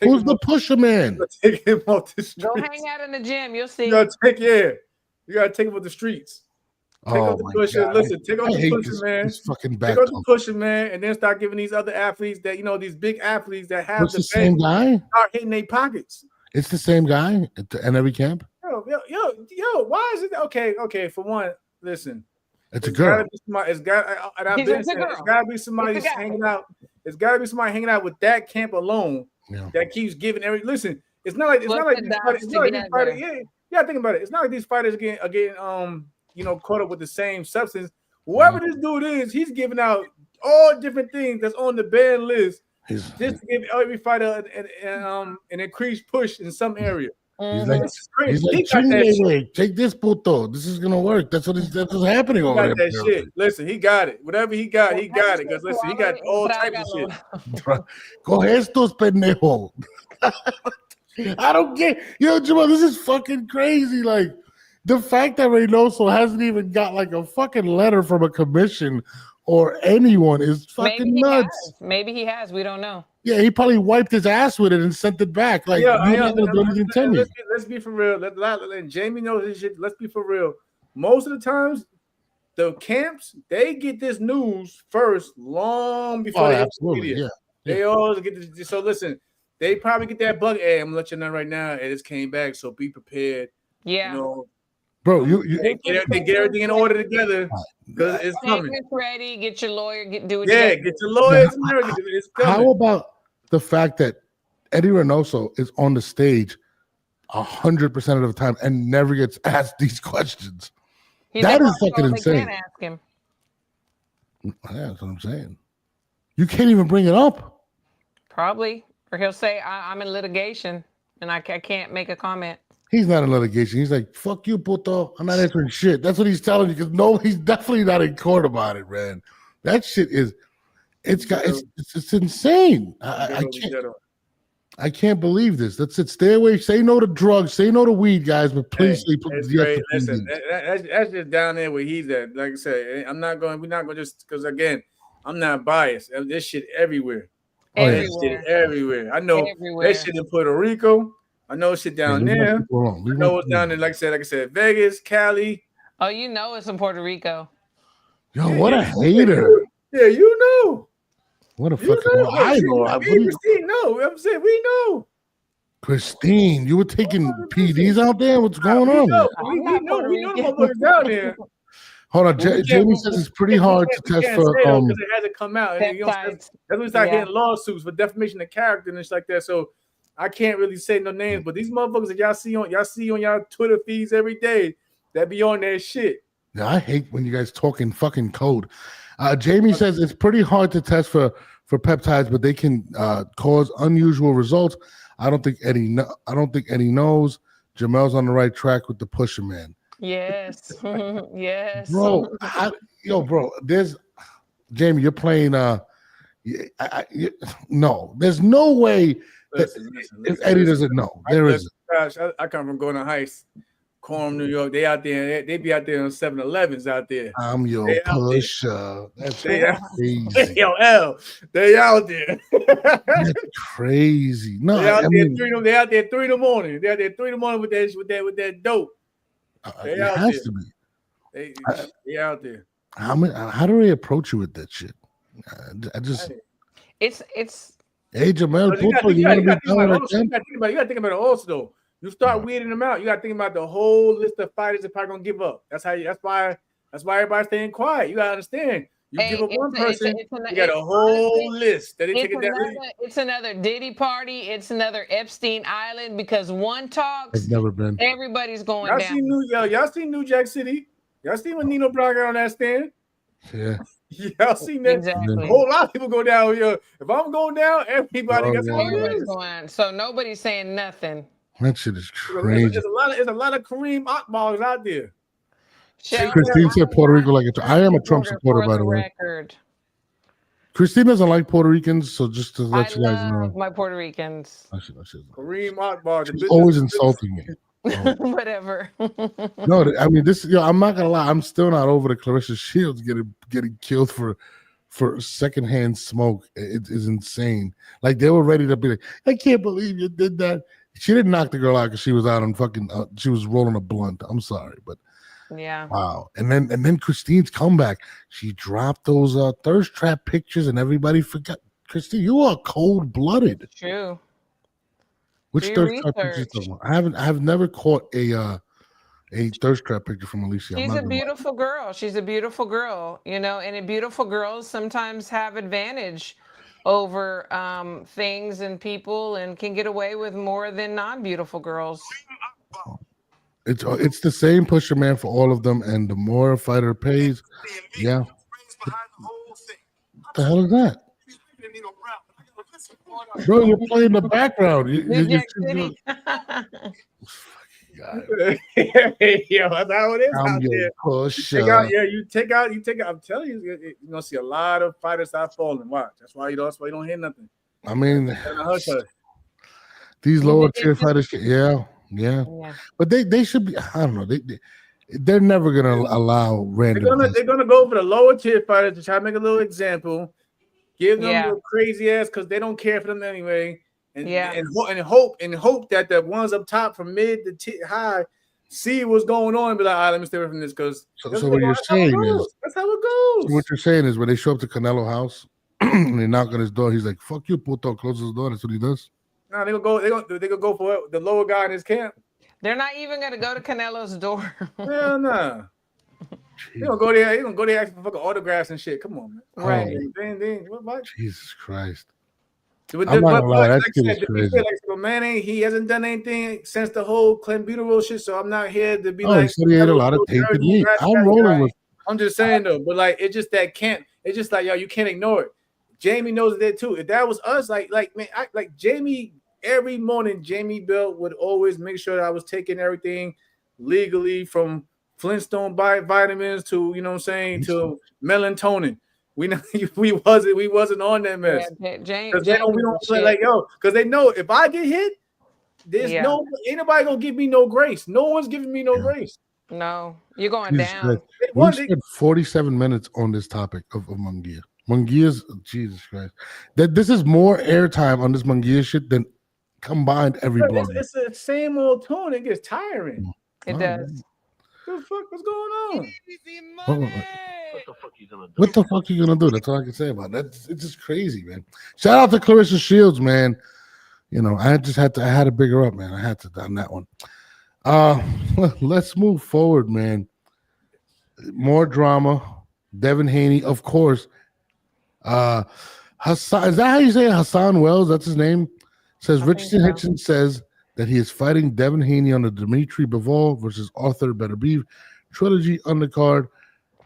Who's the pusher man? Take him off the streets. Go hang out in the gym. You'll see. You gotta take him off the streets. Take off the my pusher. God. Listen, take off I the hate pusher, man. This fucking take off the pusher, man, and then start giving these other athletes that these big athletes that have the same guy. Start hitting their pockets. It's the same guy in every camp. Yo, why is it okay? For one, listen, it's a girl. It's gotta be somebody hanging out. It's gotta be somebody hanging out with that camp alone that keeps giving every. Listen, it's not like these fighters. Yeah, think about it. It's not like these fighters are getting caught up with the same substance. Whoever this dude is, he's giving out all different things that's on the ban list just to give every fighter an increased push in some area. He's like, take this puto. This is gonna work. That's what's happening over there. That shit. Listen, he got it. Whatever he got, he got it. Because listen, he got all types of shit. Coge estos, pendejo. I don't get Jamal. This is fucking crazy. Like the fact that Reynoso hasn't even got like a fucking letter from a commission or anyone is fucking nuts. Maybe he has. We don't know. Yeah, he probably wiped his ass with it and sent it back. Like, you're not gonna do anything to me. Let's be for real. Let Jamie knows his shit. Let's be for real. Most of the times, the camps they get this news first, long before they absolutely. Yeah. They always get this. So listen, they probably get that bug. Hey, I'm gonna let you know right now. It just came back, so be prepared. Yeah. Bro, they get everything in order together because it's coming. Get ready, get your lawyer, do it. Yeah, get your lawyers. It's coming. How about the fact that Eddie Reynoso is on the stage 100% of the time and never gets asked these questions? That is fucking insane. Can't ask him. Yeah, that's what I'm saying. You can't even bring it up. Probably, or he'll say, "I'm in litigation and I can't make a comment." He's not in litigation. He's like, fuck you, puto. I'm not answering shit. That's what he's telling you because he's definitely not in court about it, man. That shit is it's insane. I can't believe this. That's it. Stay away. Say no to drugs. Say no to weed, guys, but please listen, that's just down there where he's at. Like I said, we're not going just because again, I'm not biased. This shit everywhere. Everywhere. I know that shit in Puerto Rico. I know shit down there. I know it's down there, like I said, Vegas, Cali. Oh, it's in Puerto Rico. Yo, what a hater. Yeah, you know. What a fucking I know. Christine, no. I'm saying we know. Christine, you were taking PDs out there? What's going on? We know the motherfuckers down there. Hold on, Jamie says it's pretty hard to test for because it hasn't come out. And, that's when we start getting lawsuits for defamation of character and shit like that. So I can't really say no names, but these motherfuckers that y'all see on y'all Twitter feeds every day that be on their shit. Yeah, I hate when you guys talking fucking code. Jamie says it's pretty hard to test for peptides, but they can cause unusual results. I don't think Eddie knows. Jamel's on the right track with the pusher man. Yes, yes, bro. Bro. There's Jamie. You're playing. No, there's no way. Listen, if Eddie doesn't know, there is. Gosh, I come from going to Heights, Quorum, New York. They out there. They be out there on 7-Elevens out there. I'm your pusher. That's crazy. They out there. That's crazy. No, they out there 3 in the morning. They out there 3 in the morning with that dope. It has to be. They out there. How do they approach you with that shit? I just. It's. Hey, Jamel, you gotta think about it also though. You start weeding them out. You gotta think about the whole list of fighters that probably gonna give up. That's why everybody's staying quiet. You gotta understand. You give up one person, you got a whole list. It's another Diddy party. It's another Epstein Island because one talks. It's never been. Everybody's going down. Y'all seen New Jack City? Y'all seen when Nino Brown got on that stand? Yeah. Y'all seen that? Exactly. A whole lot of people go down here. If I'm going down, everybody got going. So nobody's saying nothing. That shit is crazy. There's a lot of Kareem Akbars out there. Christine said Puerto Rico I am a Trump supporter, by the way. Christine doesn't like Puerto Ricans, so just to let you guys know. My Puerto Ricans. Kareem Akbar. She's always insulting me. Whatever. No, I mean this. I'm not gonna lie. I'm still not over the Clarissa Shields getting killed for for secondhand smoke is insane. Like they were ready to be like, I can't believe you did that. She didn't knock the girl out because she was out on fucking. She was rolling a blunt. I'm sorry, but yeah. wow. And then Christine's comeback. She dropped those thirst trap pictures, and everybody forgot. Christine, you are cold blooded. True. Which Do thirst trap pictures? research. I have never caught a thirst trap picture from Alicia. She's a beautiful girl. She's a beautiful girl, you know, and beautiful girls sometimes have advantage over things and people and can get away with more than non-beautiful girls. It's the same pusher man for all of them, and the more a fighter pays, yeah. What the hell is that? Bro, you're playing the background. Yo, that's how it is out there. Pusher. You take out. I'm telling you, you're gonna see a lot of fighters start falling. Watch. That's why you don't hear nothing. I mean, these lower tier fighters, yeah. But they should be. I don't know. They're never gonna allow random. They're gonna go for the lower tier fighters to try to make a little example. Give them the crazy ass because they don't care for them anyway, and hope that the ones up top from mid to high see what's going on and be like, all right, let me stay away from this because. So what you're saying is that's how it goes. So what you're saying is when they show up to Canelo house and they knock on his door, he's like, "Fuck you, puto!" Closes the door. That's what he does. No, they gonna go for the lower guy in his camp. They're not even gonna go to Canelo's door. Hell no. They gonna go there. They gonna go there asking for fucking autographs and shit. Come on, man. Right. What? Jesus Christ. I'm not gonna lie, that shit is crazy. Man, he hasn't done anything since the whole Clint Beautiful shit. So I'm not here to be he said he ate a lot of tainted meat. I'm rolling with. I'm just saying though, but like it's just that can't. It's just like yo, you can't ignore it. Jamie knows that too. If that was us, like man, like Jamie. Every morning, Jamie Bell would always make sure that I was taking everything legally from Flintstone vitamins to, you know what I'm saying, to melatonin. We wasn't on that mess. Because we don't play like yo, because they know if I get hit, there's ain't nobody gonna give me no grace. No one's giving me no grace. No, you're going down. We spent 47 minutes on this topic of Mungia. Mungia's Jesus Christ. This is more airtime on this Mungia shit than combined every blog. It's the same old tone. It gets tiring. It does. What the fuck? What's going on? What the fuck are you gonna do? That's all I can say about that. It's just crazy, man. Shout out to Clarissa Shields, man. You know, I had to big her up, man. I had to on that one. Let's move forward, man. More drama. Devin Haney, of course. Hassan, is that how you say it? Hassan Wells? That's his name. Says Richardson Hitchins says that he is fighting Devin Haney on the Dimitri Bivol versus Arthur Beterbiev trilogy undercard.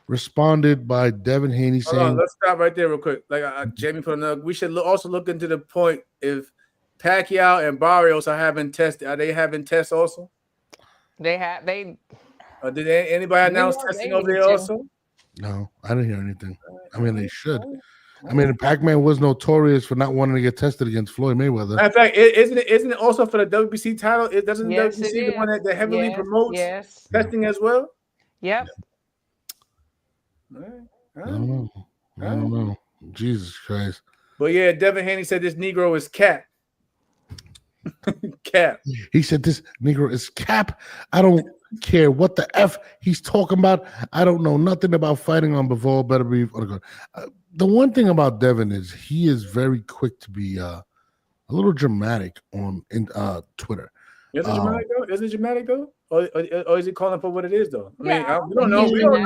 Responded by Devin Haney saying, "Hold on, let's stop right there real quick." Like Jamie put another. We should also look into the point if Pacquiao and Barrios are having tests. Are they having tests also? They have. Did anybody announce testing over there also? No, I didn't hear anything. I mean, they should. I mean, Pac-Man was notorious for not wanting to get tested against Floyd Mayweather. In fact, isn't it also for the WBC title? Doesn't WBC the one that heavily promotes testing as well? Yep. I don't know. Jesus Christ. But yeah, Devin Haney said this Negro is Cap. Cap. He said this Negro is Cap. I don't care what the F he's talking about. I don't know nothing about fighting on Bivol, Beterbiev. The one thing about Devin is he is very quick to be a little dramatic on Twitter. Is it dramatic though? Or is he calling for what it is though? I mean, we don't know. We don't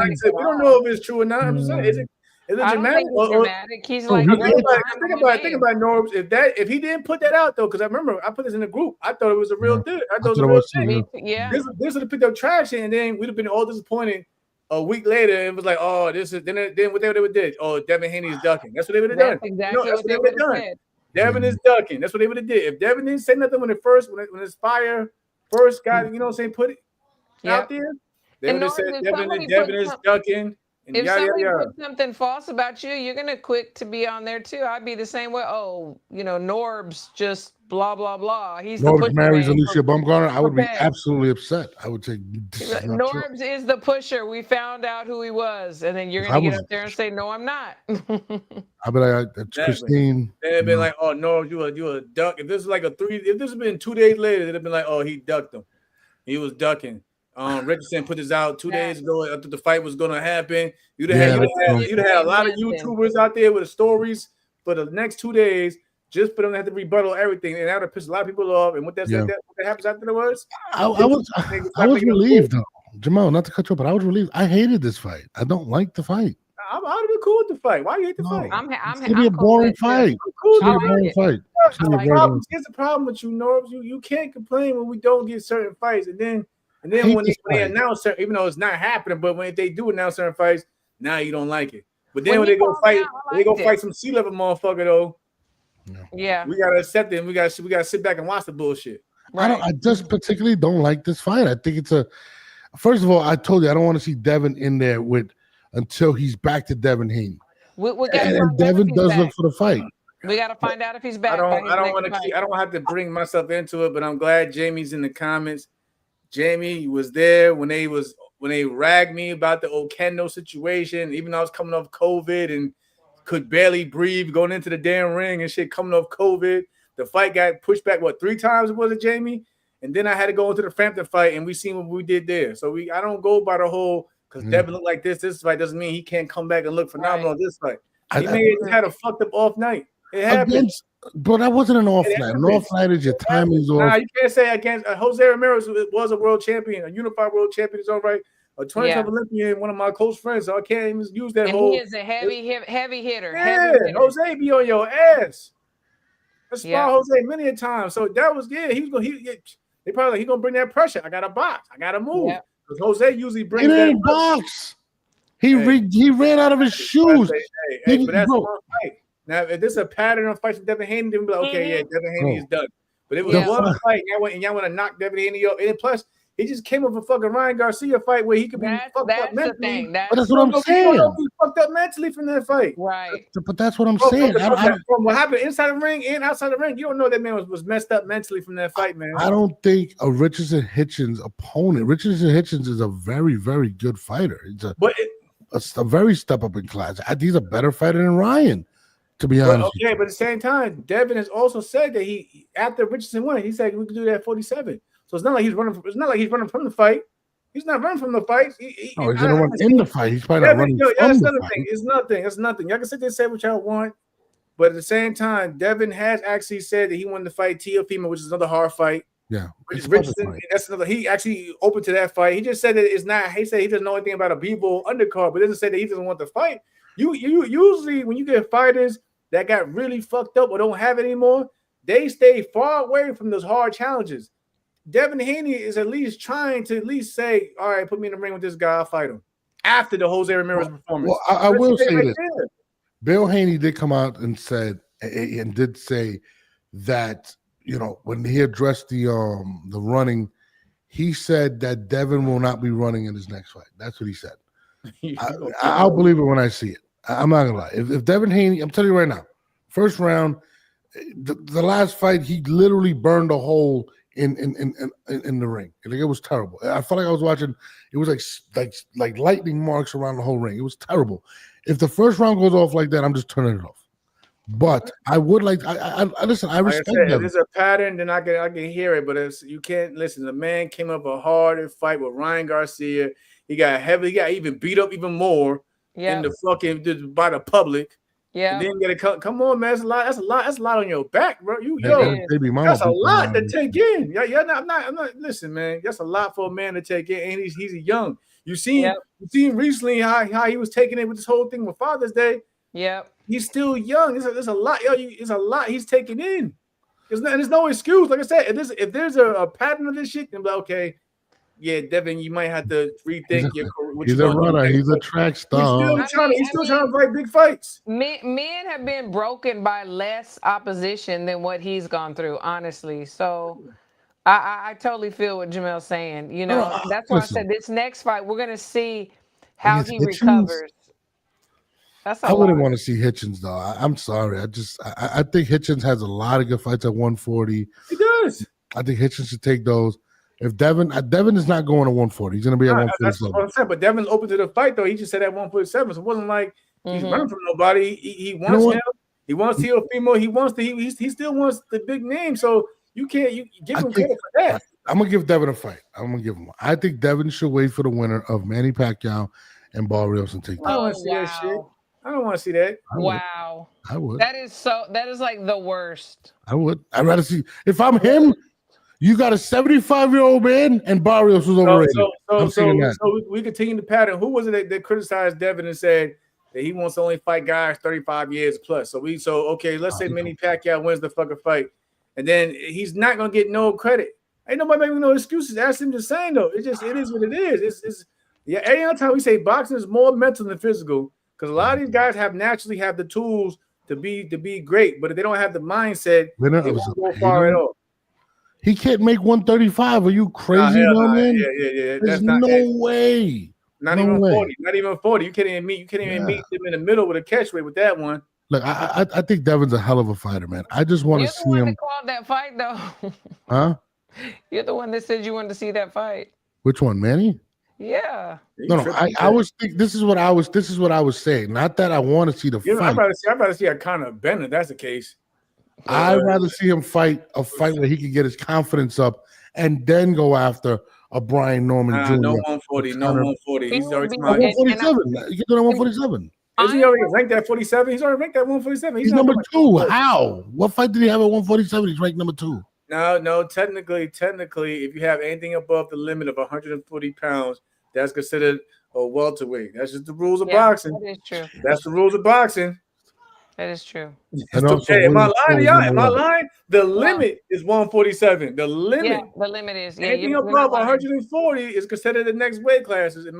know if it's true or not. I'm just saying, is it dramatic? Dramatic. He's like, think about Norbs. If he didn't put that out though, because I remember I put this in the group. I thought it was a real thing. I thought it was a real thing. Yeah. This would have picked up traction, and then we'd have been all disappointed. A week later, and it was like, oh, this is then what they would have did. Oh, Devin Haney is ducking. That's what they would have done. Exactly what they would have said. Devin is ducking. That's what they would have did. If Devin didn't say nothing when his fire first got, you know what I'm saying, put it out there, they would have said Devin is ducking. And if somebody puts something false about you, you're gonna quick to be on there too. I'd be the same way. Oh, you know, Norbs just blah blah blah. He's Norbs marries Alicia Baumgartner. I would be absolutely upset. I would say, Norbs is the pusher. We found out who he was, and then you're gonna get up there and say, "No, I'm not." I'll be like, "It's Christine." They'd been like, "Oh, Norbs, you a duck." If this is like if this had been 2 days later, they'd have been like, "Oh, he ducked him. He was ducking." Richardson put this out 2 days ago. I thought the fight was gonna happen. You'd have had a lot of YouTubers out there with the stories for the next 2 days. Just for them to have to rebuttal everything, and that would piss a lot of people off. And what that happens afterwards? I was relieved though, Jamal. Not to cut you off, but I was relieved. I hated this fight. I don't like the fight. I'd have been cool with the fight. Why you hate the fight? It's gonna be a boring fight. It's gonna be a boring fight. Here's the problem with you, Norbs. You can't complain when we don't get certain fights, and then when they announce certain, even though it's not happening, but when they do announce certain fights, now you don't like it. But then when they go fight some C-level motherfucker though. Yeah, we gotta accept it. And we gotta sit back and watch the bullshit. Right. I just particularly don't like this fight. I think it's first of all, I told you I don't want to see Devin in there until he's back to Devin Haney. And Devin does look for the fight. We got to find out if he's back. I don't have to bring myself into it, but I'm glad Jamie's in the comments. Jamie was there when they ragged me about the Okendo situation, even though I was coming off COVID and could barely breathe going into the damn ring and shit, coming off COVID. The fight got pushed back, 3 times was it, Jamie? And then I had to go into the Frampton fight, and we seen what we did there. So I don't go by the whole, because Devin looked like this fight doesn't mean he can't come back and look phenomenal in this fight. He had a fucked up off night. It happens. But that wasn't an off night. An off night is your timing's off. Nah, you can't say against Jose Ramirez was a world champion, a unified world champion is all right. A 20-time Olympian, one of my close friends, so I can't even use that whole. He is a heavy hitter. Yeah, Jose be on your ass. I spot Jose many a time. So that was they probably he gonna bring that pressure. I got to box. I got to move. Because Jose usually brings that box. He ran out of his shoes. But that's one fight. Now, if this is a pattern of fights with Devin Haney, then we'll be like, okay, Devin Haney is done. But it was one fight, and y'all want to knock Devin Haney up. And plus, he just came up with a fucking Ryan Garcia fight where he could be fucked up mentally. But that's what I'm saying. He fucked up mentally from that fight. Right. But that's what I'm saying. From what happened inside the ring and outside the ring, you don't know that man was messed up mentally from that fight, man. I don't think a Richardson Hitchins opponent. Richardson Hitchins is a very, very good fighter. It's a very step up in class. He's a better fighter than Ryan, to be honest. Okay, but at the same time, Devin has also said that he after Richardson won, he said we could do that at 47. So it's not like he's running. It's not like he's running from the fight. He's not running from the fight. He's gonna run in the fight. He's probably not running from the fight. It's nothing. It's nothing. Y'all can sit there and say what y'all want, but at the same time, Devin has actually said that he wanted to fight Teofimo, which is another hard fight. Yeah, Richardson. That's another. He actually opened to that fight. He just said that it's not. He said he doesn't know anything about a B-ball undercard, but doesn't say that he doesn't want to fight. You usually when you get fighters that got really fucked up or don't have it anymore, they stay far away from those hard challenges. Devin Haney is at least trying to at least say, all right, put me in the ring with this guy, I'll fight him. After the Jose Ramirez performance. Well, I will say this. Bill Haney did come out and did say that, when he addressed the running, he said that Devin will not be running in his next fight. That's what he said. I'll believe it when I see it. I'm not gonna lie. If Devin Haney, I'm telling you right now, first round, the last fight, he literally burned a hole in the ring. Like, it was terrible. I felt like I was watching. It was like lightning marks around the whole ring. It was terrible. If the first round goes off like that, I'm just turning it off. But I would like. I listen. I respect them. If there's a pattern, then I can hear it. But you can't listen. The man came up a hard fight with Ryan Garcia. He got heavy. He got even beat up even more in the fucking by the public. Yeah. And then you gotta come on, man. That's a lot. That's a lot on your back, bro. That's a lot to take in. I'm not. Listen, man. That's a lot for a man to take in, and he's young. You seen recently how he was taking it with this whole thing with Father's Day. Yep. He's still young. There's a lot. It's a lot he's taking in. There's no excuse. Like I said, if there's a pattern of this shit, then okay. Yeah, Devin, you might have to rethink your career. He's a runner. He's a track star. He's still trying to fight big fights. Men have been broken by less opposition than what he's gone through, honestly. So I totally feel what Jamel's saying. That's why I said this next fight, we're going to see how he recovers. I wouldn't want to see Hitchens, though. I'm sorry. I think Hitchens has a lot of good fights at 140. He does. I think Hitchens should take those. If Devin is not going to 140, he's going to be at That's 147. what I'm saying. But Devin's open to the fight, though. He just said at 147, so it wasn't like he's running from nobody. He wants him. He wants Teofimo. He wants he still wants the big name. So you can't give him credit for that. I'm gonna give Devin a fight. I'm gonna give him one. I think Devin should wait for the winner of Manny Pacquiao and Barrios and take that. I don't want to see that shit. I don't want to see that. Wow. I would. That is like the worst. I would. I'd rather see if I'm him. You got a 75-year-old man, and Barrios was overrated. So we continue the pattern. Who was it that criticized Devin and said that he wants to only fight guys 35 years plus? So okay, let's say Manny Pacquiao wins the fucking fight, and then he's not gonna get no credit. Ain't nobody making no excuses. Ask him the same though. It is what it is. It's every time we say boxing is more mental than physical, because a lot of these guys naturally have the tools to be great, but if they don't have the mindset, they won't go far at all. He can't make 135. Are you crazy, man? Yeah. There's no way. Not even 40. Not even 40. You can't even meet them in the middle with a catch weight with that one. Look, I think Devin's a hell of a fighter, man. I just want to see him. You're the one that called that fight, though. Huh? You're the one that said you wanted to see that fight. Which one, Manny? Yeah. No. I was thinking. This is what I was saying. Not that I want to see the fight. I'd rather see a Conor Benn if that's the case. I'd rather see him fight a fight where he can get his confidence up and then go after a Brian Norman Jr. No 140. No 140. He's already 147. You get on 147. Is he already ranked at 47? He's already ranked at 147. He's number 2. How? What fight did he have at 147? He's ranked number 2. No. Technically, if you have anything above the limit of 140 pounds, that's considered a welterweight. That's just the rules of boxing. That is true. That's the rules of boxing. That is true. Okay, am I lying, y'all? Am I lying? The limit is 147. The limit. Yeah, the limit is. Yeah, anything above 140 is considered the next weight classes. He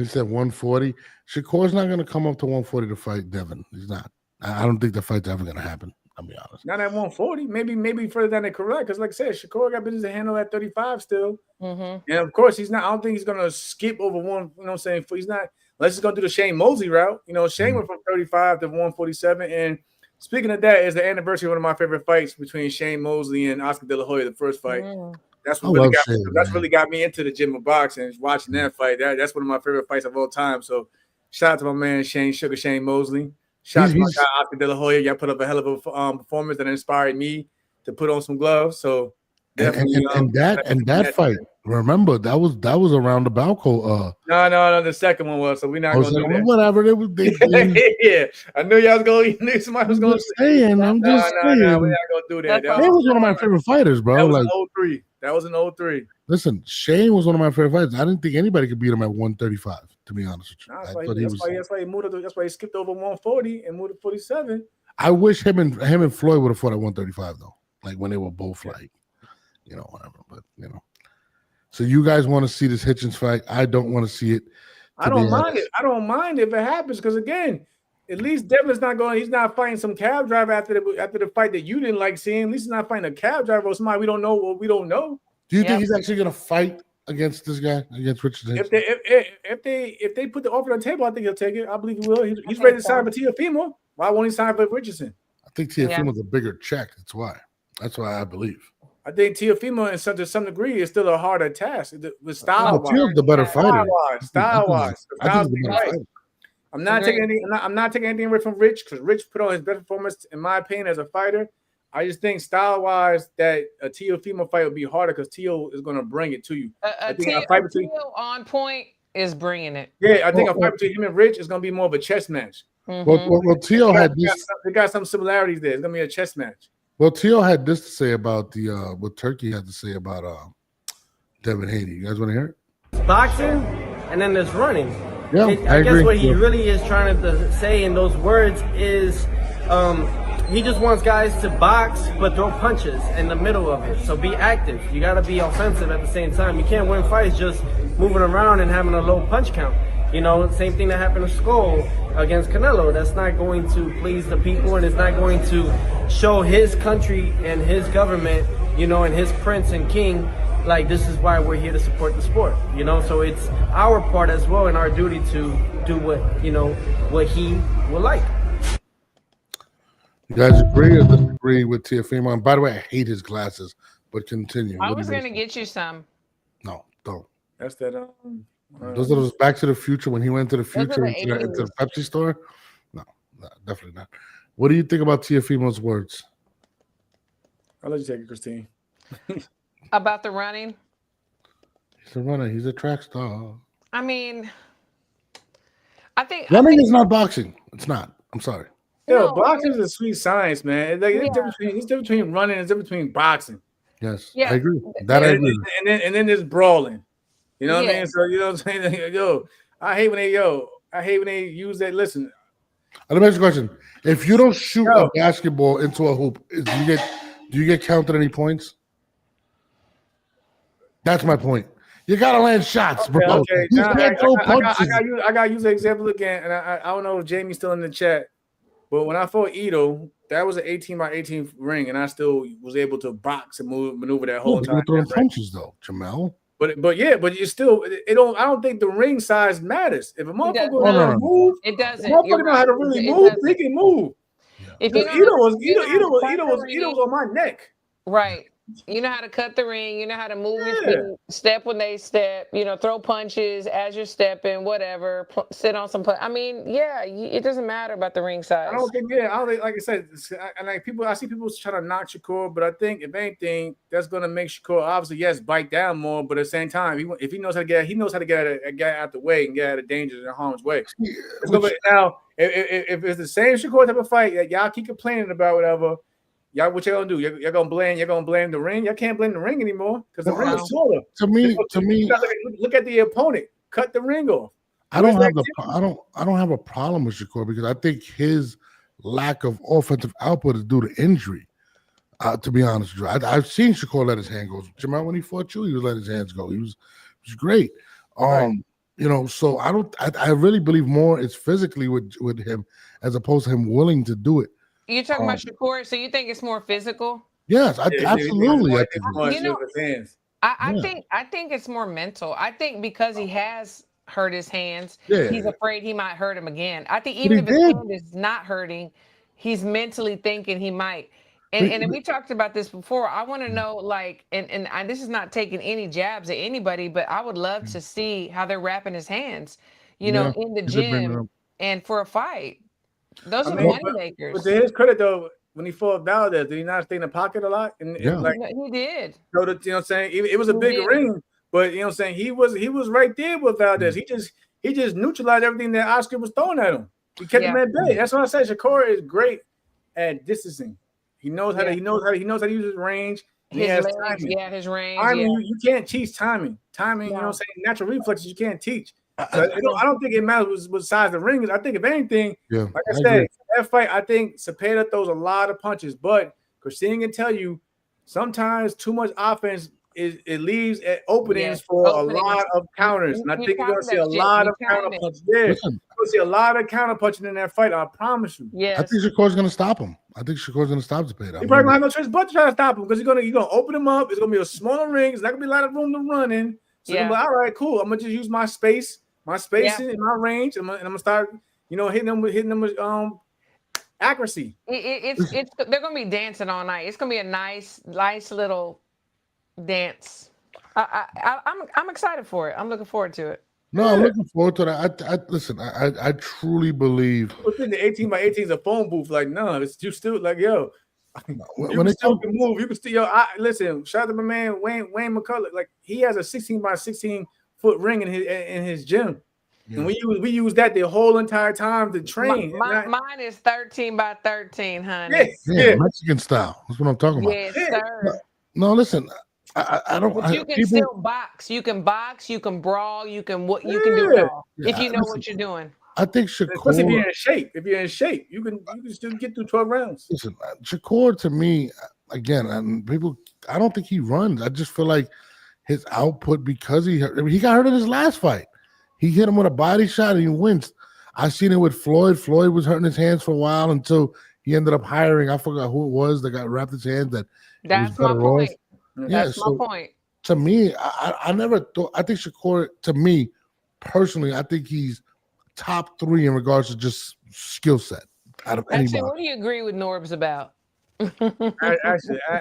said 140. Shakur's not going to come up to 140 to fight Devin. He's not. I don't think the fight's ever going to happen. I'll be honest. Not at 140. Maybe further down the correct. Because like I said, Shakur got business to handle at 35 still. And of course, he's not. I don't think he's going to skip over one. You know what I'm saying? He's not. Unless he's going to do the Shane Mosley route. You know, Shane went from 35 to 147. And speaking of that, is the anniversary of one of my favorite fights between Shane Mosley and Oscar De La Hoya, the first fight. That's what really got me into the gym of boxing, watching that fight. That's one of my favorite fights of all time. So shout out to my man Shane Mosley. Shout out to my guy Oscar De La Hoya. Y'all put up a hell of a performance that inspired me to put on some gloves. So that fight. Remember that was around the Balco. No. The second one was. So we're not going to do that. Whatever. Yeah, I knew y'all was going. You knew somebody was going to say. I'm just saying. No, we're not going to do that. That was one of my favorite fighters, bro. That was an 03. Listen, Shane was one of my favorite fighters. I didn't think anybody could beat him at 135. To be honest with you, that's why he skipped over 140 and moved to 47. I wish him and Floyd would have fought at 135 though. Like when they were both like, whatever. But so you guys want to see this Hitchens fight? I don't want to see it. I don't mind it. I don't mind if it happens because again, at least Devin's not going. He's not fighting some cab driver after the fight that you didn't like seeing. At least he's not fighting a cab driver or somebody we don't know what we don't know. Do you think he's actually going to fight against this guy, against Richardson? If they put the offer on the table, I think he'll take it. I believe he will. He's ready to sign for Teofimo. Why won't he sign for Richardson? I think Teofimo's a bigger check. That's why I believe. I think Teofimo, to some degree, is still a harder task. With style-wise, Teofimo's the better fighter. Style-wise. I'm not taking anything away from Rich because Rich put on his best performance, in my opinion, as a fighter. I just think style-wise that a Teofimo fight would be harder because Teo is going to bring it to you. A fight between Teo on point is bringing it. Yeah, I think a fight between him and Rich is going to be more of a chess match. Well, Teo had this. They got some similarities there. It's going to be a chess match. Well, Teo had this to say about what Turkey had to say about Devin Haney. You guys want to hear it? Boxing, and then there's running. Yeah, I guess what he really is trying to say in those words is he just wants guys to box but throw punches in the middle of it. So be active. You got to be offensive at the same time. You can't win fights just moving around and having a low punch count. Same thing that happened to Skull against Canelo. That's not going to please the people, and it's not going to show his country and his government, and his prince and king, like this is why we're here to support the sport. So it's our part as well and our duty to do what he would like. You guys agree or disagree with Teofimo? And by the way, I hate his glasses. But continue. I What was do you going to get you some. No, don't. That's that. Those are those Back to the Future when he went to the Those are future the into the 80s. Pepsi store. No, definitely not. What do you think about Tiafimo's words? I'll let you take it, Christine. About the running? He's a runner. He's a track star. I mean, I think Running is not boxing. It's not. I'm sorry. Yo, No, boxing is a sweet science, man. It's like Yeah. it's different between running and it's different between boxing. Yes, Yeah. I agree. That I And, agree. and then there's brawling. You know what I Yeah. mean? So you know what I'm saying? Yo, I hate when they use that. Listen, Let me ask you a question. If you don't shoot Yo. a basketball into a hoop, do you get counted any points? That's my point. You gotta land shots, bro. okay. You Now, can't throw punches. I got to use the example again, and I don't know if Jamie's still in the chat, but when I fought Ito, that was an 18 by 18 ring, and I still was able to box and maneuver that whole You're time. throwing punches though, Jamel. But you still it don't. I don't think the ring size matters. If a motherfucker knows how to move, it doesn't. motherfucker You're know how to right. really It move. doesn't. He can move. If you Because know Ito was on my neck. right. You know how to cut the ring. You know how to move your Yeah. feet, step when they step. You know, throw punches as you're stepping, whatever. Sit on some. I mean, yeah, it doesn't matter about the ring size. I don't think, like I said, and like I see people trying to knock Shakur, but I think if anything, that's gonna make Shakur obviously bite down more, but at the same time, if he knows how to get out the way and get out of danger and harm's way. Now, if it's the same Shakur type of fight that y'all keep complaining about, whatever. Y'all, what y'all gonna do? You're gonna blame the ring. Y'all can't blame the ring anymore because the ring is shorter. To me, look at the opponent. Cut the ring off. I don't have a problem with Shakur because I think his lack of offensive output is due to injury. To be honest with you, I've seen Shakur let his hand go. Jamal, when he fought you, he was letting his hands go. He was great. Right. You know, so I really believe more is physically with him as opposed to him willing to do it. You're talking about Shakur, so you think it's more physical? Yes, absolutely. I think it's more mental. I think because he has hurt his hands, he's afraid he might hurt him again. I think even if his hand is not hurting, he's mentally thinking he might. And we talked about this before. I want to know, like, and this is not taking any jabs at anybody, but I would love to see how they're wrapping his hands, in the gym and for a fight. Those are money makers. But to his credit, though, when he fought Valdez, did he not stay in the pocket a lot? And he did. So you know what I'm saying? It was a big ring, but you know what I'm saying? He was right there with Valdez. He just neutralized everything that Oscar was throwing at him. He kept him at bay. That's what I said. Shakur is great at distancing. He knows how to use his range. He has timing. His range. You can't teach timing. Timing, you know what I'm saying? Natural reflexes you can't teach. So I don't think it matters what size the ring is. I think if anything, like I said, that fight, I think Cepeda throws a lot of punches, but Christine can tell you sometimes too much offense it leaves openings for a lot of counters. And I think you're gonna see a lot of counter punches there. You're gonna see a lot of counter punching in that fight, I promise you. I think Shakur's gonna stop him. I think Shakur's gonna stop Cepeda. He probably gonna have no choice but to try to stop him because you're gonna open him up. It's gonna be a smaller ring, it's not gonna be a lot of room to run in. So you're gonna be, all right, cool. I'm gonna just use my spacing in my range, and I'm gonna start, hitting them with accuracy. They're gonna be dancing all night. It's gonna be a nice little dance. I'm excited for it. I'm looking forward to it. No, I'm looking forward to that. Listen, I truly believe. I think the 18 by 18 is a phone booth. Like, no, it's you still like, yo. When it still can move, you can still. Listen. Shout out to my man Wayne McCullough. Like, he has a 16 by 16 foot ring in his gym, and we use that the whole entire time to train. Mine is 13 by 13, honey. Yeah, Mexican style. That's what I'm talking about. Yes, sir. No, listen. I don't. But you can still box. You can box. You can brawl. You can do it all if you know what you're doing. I think Shakur. Especially if you're in shape, you can still get through 12 rounds. Listen, Shakur to me, again, and people, I don't think he runs. I just feel like his output because he got hurt in his last fight. He hit him with a body shot and he winced. I seen it with Floyd. Floyd was hurting his hands for a while until he ended up hiring. I forgot who it was that got wrapped his hands. That's my point. That's my point. To me, I never thought. I think Shakur, to me personally, I think he's top 3 in regards to just skill set out of anybody. Actually, what do you agree with Norbs about? I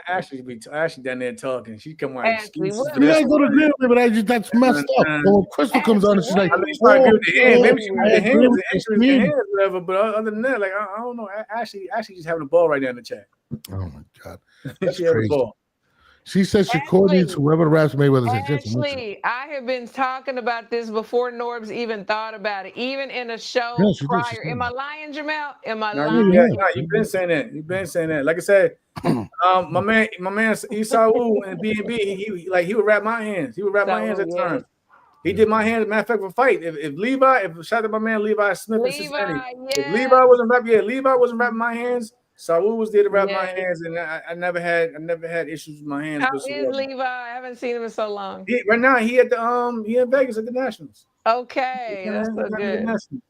actually down there talking. She come out Ashley, excuses. what- for You this guys don't one. agree with me, but that's messed up. So when Crystal comes on and she's like, I mean, I agree with the hand. Maybe she I with the agree hands, with the you, injuries, the Steve. hands, whatever. But other than that, like I don't know. Ashley just having a ball right now in the chat. Oh my God. That's She having a crazy. ball. She says she coordinates Ashley. whoever raps Mayweather's intention. Actually, I have been talking about this before Norbs even thought about it, even in a show Yeah, she did. She prior. said Am I that. lying, Jamel? Am I No, lying? you've been saying that. You've been saying that. Like I said, my man Esau and B&B, he would wrap my hands. He would wrap my hands at Saul, times. He did my hands. Matter of fact, for fight. If shout out to my man Levi Smith in Cincinnati. Levi, If Levi wasn't wrapping my hands, Saul was there to wrap my Yeah. hands, and I never had issues with my hands. How is Levi? I haven't seen him in so long. Right now he in Vegas at the Nationals. Okay, Yeah, that's so he's at the good. Nationals.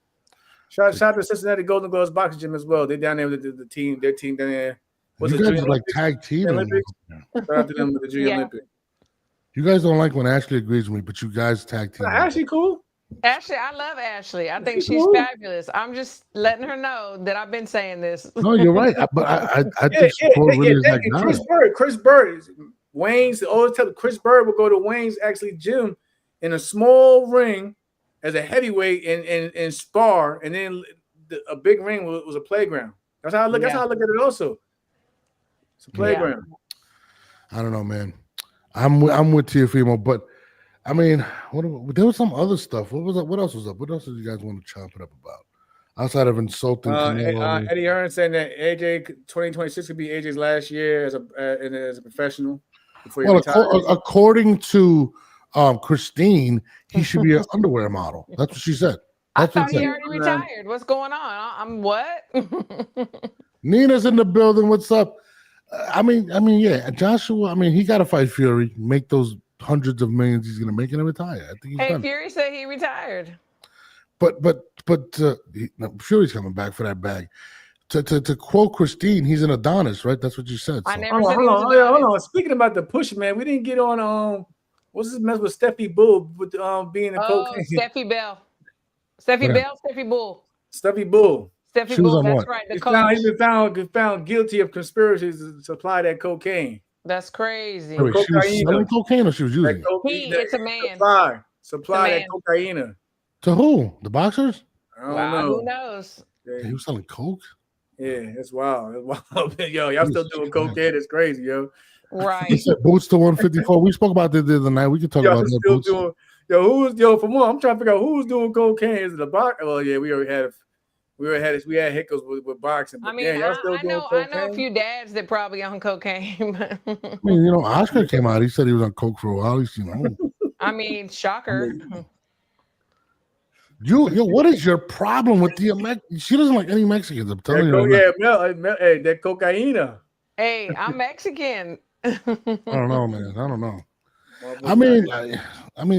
Shout out to Cincinnati Golden Gloves boxing gym as well. They're down there with the team. Their team down there. What's You it, guys Junior are like Olympics? tag teaming. Olympics? Shout out to them with the Junior Yeah. Olympics. You guys don't like when Ashley agrees with me, but you guys tag team. Ashley cool. Ashley, I love Ashley. I think She's she's cool. fabulous. I'm just letting her know that I've been saying this. No, you're right. But I think Shakur really is that guy. Chris Bird, Wayne's always tell Chris Bird will go to Wayne's actually gym in a small ring as a heavyweight and spar, and then a big ring was a playground. That's how I look. That's how I look at it. Also, it's a playground. I don't know, man. I'm with Teofimo, but I mean, there was some other stuff. What was up? What else was up? What else did you guys want to chop it up about? Outside of insulting Eddie Hearn saying that AJ 2026 could be AJ's last year as a professional before he retires. According to Christine, he should be an underwear model. That's what she said. I That's thought what he already retired. What's going on? I'm what? Nina's in the building. What's up? I mean, yeah, Joshua. I mean, he got to fight Fury, make those hundreds of millions he's going to make, and retire. I think he's done. Fury said he retired. But Fury's coming back for that bag. To quote Christine, he's an Adonis, right? That's what you said. I So. never said he was Hold on. Speaking about the push, man, we didn't get on what's this mess with Steffi Bull with being a cocaine. Steffi Bell. Steffi Bell, Steffi Bull. Steffi Bull. Steffi Bull, that's right. He's been found guilty of conspiracy to supply that cocaine. That's crazy. Wait, she was selling cocaine or she was using it? It's a man. Supply that cocaine. To who? The boxers? I don't know. Who knows? Yeah, he was selling coke? Yeah, it's wild. It's wild. Yo, y'all still doing cocaine. It's crazy, yo. Right. He said boots to 154. We spoke about this the other night. We can talk about that. Still doing, for more, I'm trying to figure out who's doing cocaine. Is it a box? Well, yeah, we had hiccups with boxing. I mean, I know a few dads that probably on cocaine. I mean, Oscar came out. He said he was on coke for a while. He's, I mean, shocker. What is your problem with the she doesn't like any Mexicans. I'm telling you. Hey, that cocaine. Hey, I'm Mexican. I don't know, man. I don't know. I mean,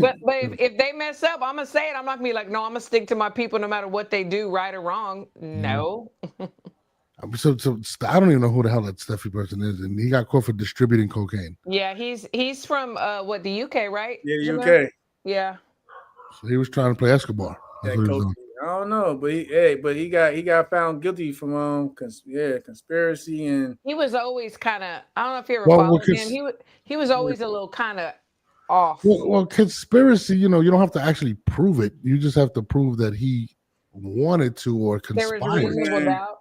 but if they mess up, I'm gonna say it. I'm not gonna be like, no, I'm gonna stick to my people no matter what they do, right or wrong. No. So I don't even know who the hell that Steffi person is, and he got caught for distributing cocaine. Yeah, he's from the UK, right? Yeah, UK. Yeah. So he was trying to play Escobar. That's what he was doing. I don't know, but he got found guilty from conspiracy, and he was always kind of, I don't know if you ever followed him. He was always a little kind of off. Well, conspiracy, you don't have to actually prove it. You just have to prove that he wanted to or conspired. There was reasonable doubt.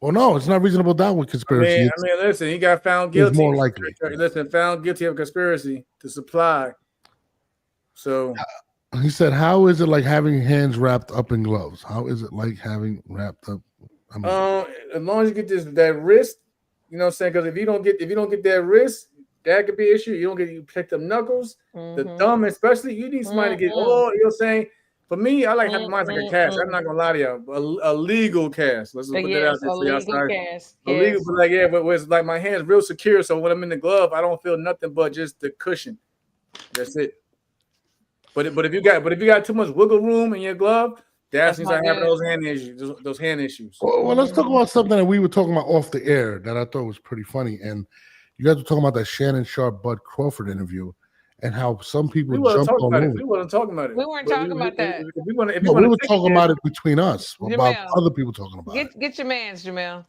Well, no, it's not reasonable doubt with conspiracy. I mean, listen, he got found guilty. It's more likely. Listen, found guilty of conspiracy to supply. So he said, "How is it like having hands wrapped up in gloves? How is it like having wrapped up?" As long as you get that wrist, you know what I'm saying? Because if you don't get that wrist, that could be an issue. You pick up knuckles, the thumb, especially. You need somebody to get all. You know what I'm saying? For me, I like having mine like a cast. I'm not gonna lie to you, a legal cast. Let's just put that out there. A legal cast. Illegal, but it's like my hands real secure. So when I'm in the glove, I don't feel nothing but just the cushion. That's it. But if you got too much wiggle room in your glove, that's means I have those hand issues. Well, let's talk about something that we were talking about off the air that I thought was pretty funny. And you guys were talking about that Shannon Sharp Bud Crawford interview and how some people jumped all over it. We weren't talking about it. We weren't talking about that. We were talking about it between us about other people talking about it. Get your mans, Jamel.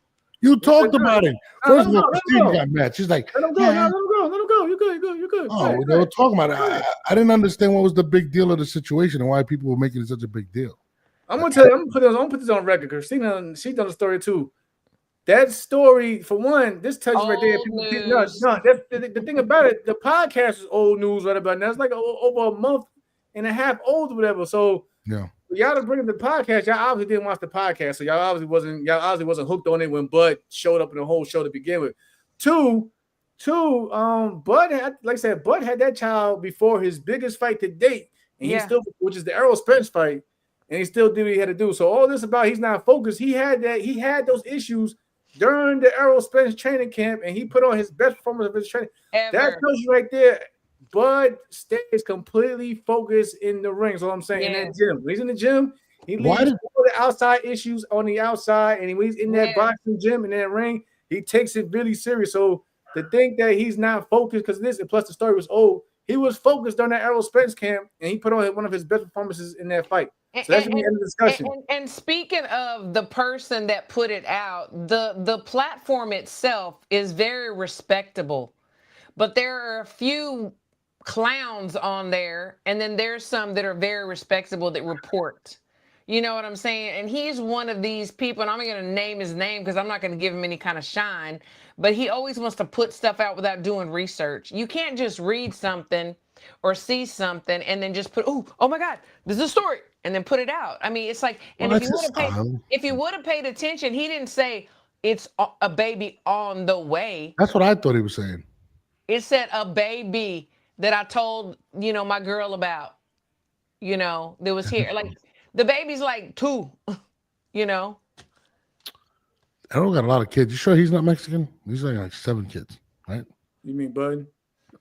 You talked about it. No, First of all, let him Christine go. got mad. She's like, Let him go. No, let him go. Let him go. You good. You good. oh, they were talking about it. I didn't understand what was the big deal of the situation and why people were making it such a big deal. I'm gonna tell you. I'm gonna put this on record because she done the story too. That story, for one, this touches right there. The thing about it, the podcast is old news right about now. It's like over a month and a half old or whatever. So yeah, y'all to bring the podcast. Y'all obviously didn't watch the podcast, so y'all obviously wasn't hooked on it when Bud showed up in the whole show to begin with. Two, Bud had, like I said, Bud had that child before his biggest fight to date, and he still, which is the Errol Spence fight, and he still did what he had to do. So all this about he's not focused. He had those issues during the Errol Spence training camp, and he put on his best performance of his training. Ever. That tells you right there. Bud stays completely focused in the ring. So I'm saying in that gym. When he's in the gym, he leaves all the outside issues on the outside, and when he's in that boxing gym in that ring, he takes it really serious. So to think that he's not focused because this, and plus the story was old, he was focused during that Errol Spence camp, and he put on one of his best performances in that fight. So that's the end of the discussion. And speaking of the person that put it out, the platform itself is very respectable, but there are a few clowns on there, and then there's some that are very respectable that report. You know what I'm saying? And he's one of these people, and I'm not going to name his name because I'm not going to give him any kind of shine, but he always wants to put stuff out without doing research. You can't just read something or see something and then just put, oh my God, this is a story, and then put it out. I mean, it's like, and if you would have paid attention, he didn't say it's a baby on the way. That's what I thought he was saying. It said a baby that I told, my girl about, that was here. Like, the baby's like 2, Errol got a lot of kids. You sure he's not Mexican? He's like 7 kids, right? You mean Bud?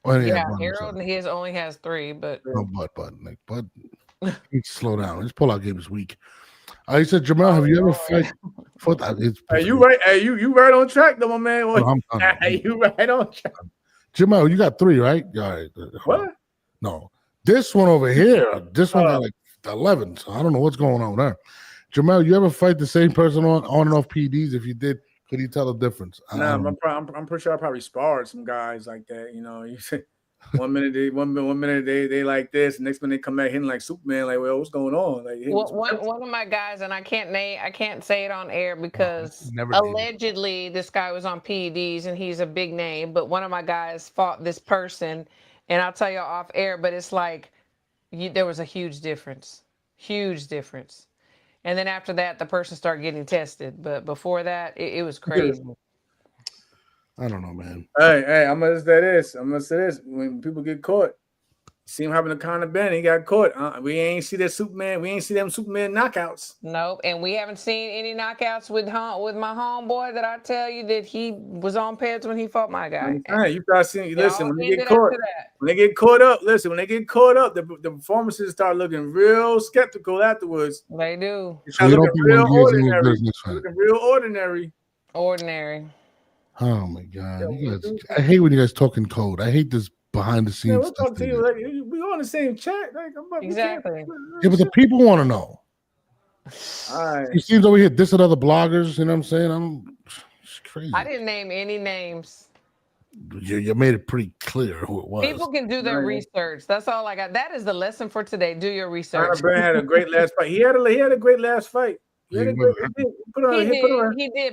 Oh, yeah, Errol his only has 3, but no, Bud needs to slow down. His pullout game is weak. He said, Jamal, have you ever fought? Hey, you right? Hey, you right on track, though, my man. No, hey, you right on track. Jamal, you got 3, right? All right. What? No, this one over here. This one got like 11. So I don't know what's going on there. Jamal, you ever fight the same person on and off PDs? If you did, could you tell the difference? Nah, I'm pretty sure I probably sparred some guys like that. You say one minute they like this, and next minute they come back hitting like Superman. Like, well, what's going on? Like, one of my guys, and I can't say it on air because allegedly this guy was on PEDs and he's a big name. But one of my guys fought this person, and I'll tell you off air. But it's like there was a huge difference. And then after that, the person started getting tested. But before that, it was crazy. I don't know, man. Hey, I'm gonna say this. When people get caught, see him having a Conor Ben, he got caught. We ain't see that Superman. We ain't see them Superman knockouts. Nope, and we haven't seen any knockouts with my homeboy that I tell you that he was on pads when he fought my guy. You start seeing. Listen, when they get caught, the performances start looking real skeptical afterwards. They do. So looking real ordinary. Ordinary. Oh my God! I hate when you guys talk in code. I hate this behind the scenes. Yeah, we'll talk to you. Like, we on the same chat. Like, exactly. Yeah, but the people want to know. All right. He seems over here dissing other bloggers. You know what I'm saying? It's crazy. I didn't name any names. You made it pretty clear who it was. People can do their research. That's all I got. That is the lesson for today. Do your research. Conor Ben had a great last fight. He had a great last fight. He did,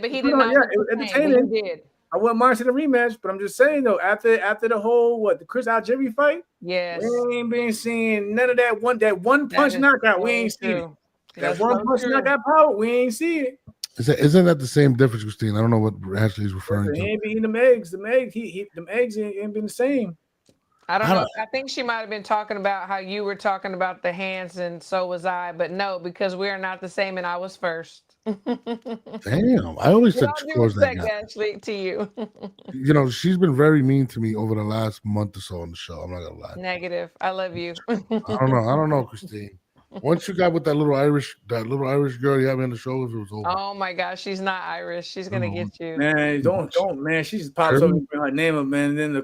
but he did not. Entertaining. He did. I wouldn't mind seeing a rematch, but I'm just saying though, after the whole the Chris Algieri fight, yes, we ain't been seeing none of that one punch knockout. We ain't seen it. That one punch knockout power, we ain't see it. Isn't that the same difference, Christine? I don't know what Ashley's referring to. He ain't been eating them eggs. Them eggs ain't been the same. I don't know. I think she might have been talking about how you were talking about the hands, and so was I. But no, because we are not the same, and I was first. Damn, I always said towards that guy. Ashley, to you. She's been very mean to me over the last month or so on the show. I'm not gonna lie. Negative. I love you. I don't know, Christine. Once you got with that little Irish girl you have on the show, it was over. Oh my gosh, she's not Irish. She's gonna get you. Man, don't, man. She just pops up and her name up, man. And then the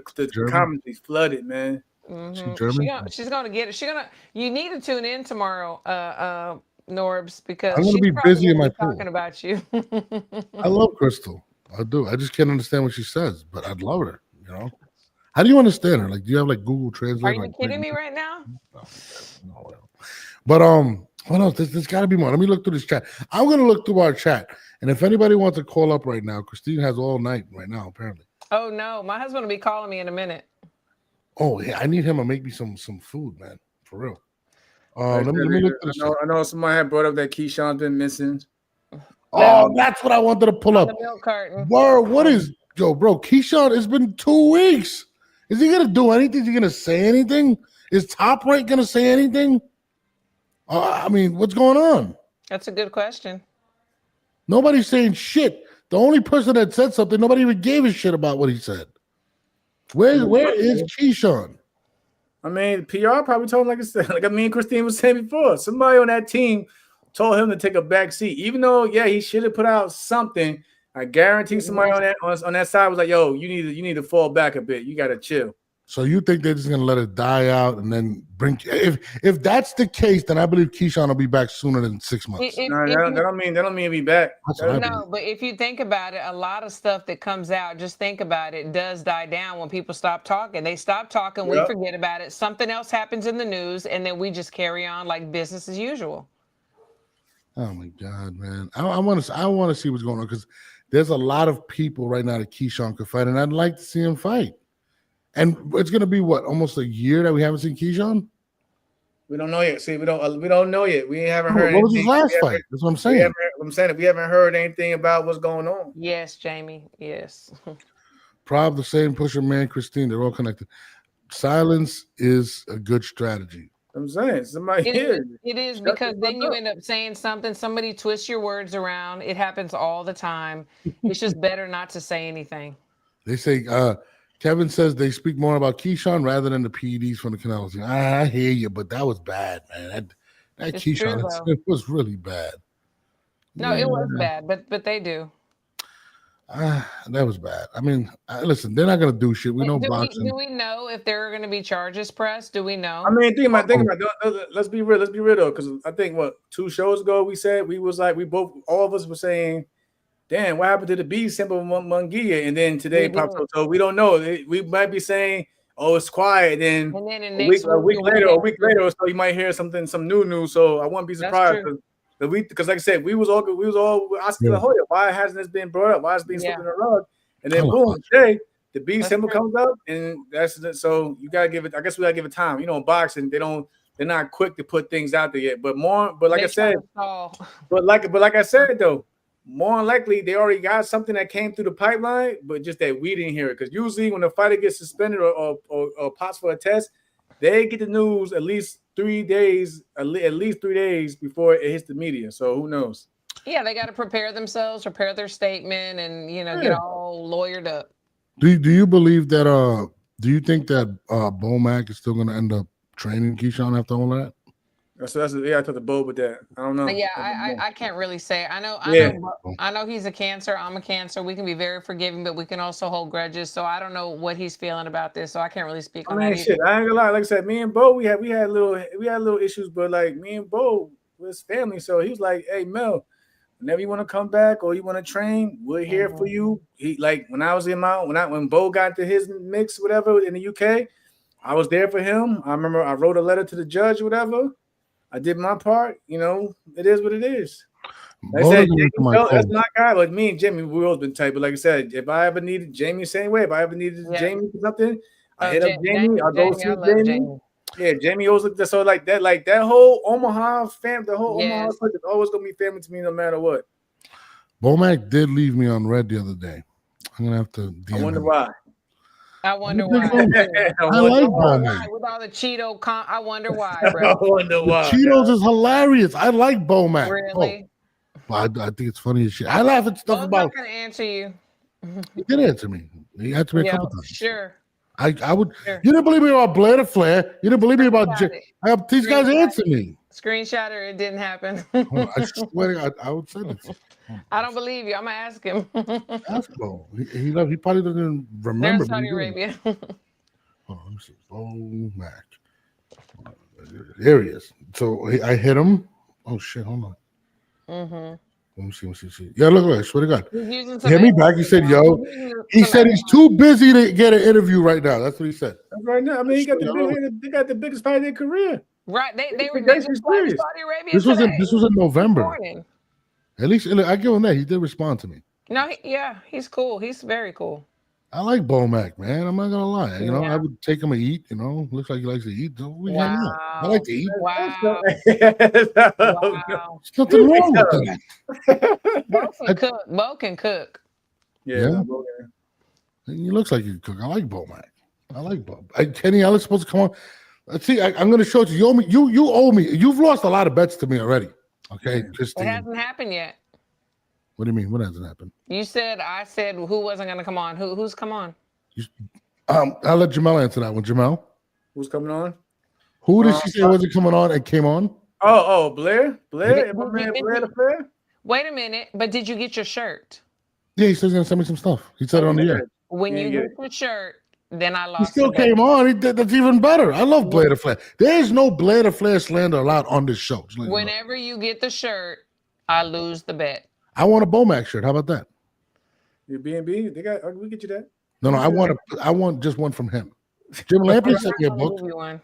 comments is flooded, man. Mm-hmm. She's gonna get it. You need to tune in tomorrow, Norbs, because I'm gonna be busy in my pool. talking about you. I love Crystal. I do. I just can't understand what she says, but I'd love her. You know, how do you understand her? Like, do you have like Google Translate? Are you like, kidding me right now? No. But what else? There's got to be more. Let me look through this chat. I'm gonna look through our chat, and if anybody wants to call up right now, Christine has all night right now apparently. Oh no, my husband will be calling me in a minute. Oh yeah, I need him to make me some food, man, for real. Like Let me look through this. I know somebody had brought up that Keyshawn's been missing. Oh, that's what I wanted to pull up. The milk carton. Word, what is bro? Keyshawn, it's been 2 weeks. Is he gonna do anything? Is he gonna say anything? Is Top Rank gonna say anything? I mean, what's going on? That's a good question. Nobody's saying shit. The only person that said something, nobody even gave a shit about what he said. Where is Keyshawn? I mean, PR probably told him, like I said, like me and Christine was saying before, somebody on that team told him to take a back seat. Even though, yeah, he should have put out something. I guarantee somebody on that side was like, yo, you need to fall back a bit. You gotta chill. So you think they're just gonna let it die out and then bring? If that's the case, then I believe Keyshawn will be back sooner than 6 months. That don't mean he'll be back. No, but if you think about it, a lot of stuff that comes out, just think about it, does die down when people stop talking. They stop talking, we forget about it. Something else happens in the news, and then we just carry on like business as usual. Oh my God, man! I want to see what's going on because there's a lot of people right now that Keyshawn could fight, and I'd like to see him fight. And it's gonna be what, almost a year that we haven't seen Keyshawn? We don't know yet. See, we don't know yet. We haven't heard. What was his last fight? That's what I'm saying. We haven't heard anything about what's going on. Yes, Jamie. Yes. Prob, the same Pusher Man, Christine, they're all connected. Silence is a good strategy. I'm saying somebody here. It is because then you end up saying something. Somebody twists your words around. It happens all the time. It's just better not to say anything. They say. Kevin says they speak more about Keyshawn rather than the PEDs from the Canelo scene. I hear you, but that was bad, man. That Keyshawn, it was really bad. No, it was bad, but they do. That was bad. I mean, listen, they're not gonna do shit. We know boxing. Do we know if there are going to be charges pressed? Do we know? I mean, think about it. Let's be real. Let's be real though, because I think 2 shows ago we said all of us were saying, damn, what happened to the B symbol Mungia? And then today pops up. So we don't know. We might be saying, oh, it's quiet. And then a week later, so you might hear some new news. So I wouldn't be surprised because like I said, we was all asking the whole year, why hasn't this been brought up? Why is it being slipped in the rug? And then boom, today the B symbol comes up, and that's so you gotta give it. I guess we gotta give it time. You know, in boxing, they're not quick to put things out there yet. But like I said, though. More than likely, they already got something that came through the pipeline, but just that we didn't hear it. Because usually when a fighter gets suspended or pops for a test, they get the news at least 3 days, before it hits the media. So who knows? Yeah, they got to prepare themselves, prepare their statement, and get all lawyered up. Do you believe that? Do you think that Bomac is still going to end up training Keyshawn after all that? So I took the boat with that. I don't know. Yeah, I can't really say. I know he's a Cancer. I'm a Cancer. We can be very forgiving, but we can also hold grudges. So I don't know what he's feeling about this. So I can't really speak on that. Shit, I ain't gonna lie. Like I said, me and Bo, we had little issues, but like me and Bo was family. So he was like, "Hey Mel, whenever you want to come back or you want to train, we're here for you." He like when I was when Bo got to his mix, whatever in the UK, I was there for him. I remember I wrote a letter to the judge, whatever. I did my part, it is what it is. Like I said, that's my guy. Like me and Jamie, we've always been tight. But like I said, if I ever needed Jamie, same way. If I ever needed Jamie for something, I hit up Jamie. I'll go see Jamie. Yeah, Jamie always looked so like that whole Omaha fam, the whole Omaha is always gonna be family to me no matter what. Bomac did leave me on red the other day. I'm gonna have to. I wonder why. I wonder why. I like Bomac. With all the Cheeto, I wonder why, bro. I wonder why. Cheetos is hilarious. I like Bomac. Really? I think it's funny as shit. I laugh at stuff about. I'm not gonna answer you. He did answer me. He answered me a couple times. Sure. I would. Sure. You didn't believe me about Blair to Flair. You didn't believe me about. These guys answer me. Screenshot or it didn't happen. I swear I would send it. I don't believe you. I'm gonna ask him. Ask him. He probably doesn't remember. There's Saudi Arabia. Oh, let me see. Bomac. There he is. So I hit him. Oh shit! Hold on. Let me see. Yeah, look. I swear to God. He's using some Hear me back. He said, yo. He said he's too busy to get an interview right now. That's what he said. Right now, I mean, they got the biggest fight in their career. Right, they were That's just serious. Saudi Arabia. This was in November. Morning. At least I give him that. He did respond to me. No, he's cool. He's very cool. I like Bomac, man. I'm not gonna lie. You know, Yeah. I would take him to eat. You know, looks like he likes to eat. We hang out. I Wow. like to eat. Wow. Wow. Wow. There's nothing wrong with that. Bo can cook. Yeah. He looks like he can cook. I like Bomac. I like Bo. Kenny Ellis supposed to come on. Let's see. I'm going to show it to you. You owe me. You've lost a lot of bets to me already. Okay, It hasn't happened yet. What do you mean? What hasn't happened? I said who wasn't going to come on. Who's come on? I'll let Jamel answer that one. Jamel, Who's coming on? who did she say wasn't coming on and came on? Oh, Blair. Blair the Flair. Wait a minute, but did you get your shirt? Yeah, he said he's gonna send me some stuff. He said it on the air. When Yeah, you yeah. get your shirt, then I He lost. still came on. That's even better. I love Blair the Flair. There's no Blair the Flair slander allowed on this show. Just let you know. Whenever you get the shirt, I lose the bet. I want a Bomac shirt. How about that? Your B&B, we get you that. No, I want just one from him. Jim Lampley sent me a book. I'll give you one.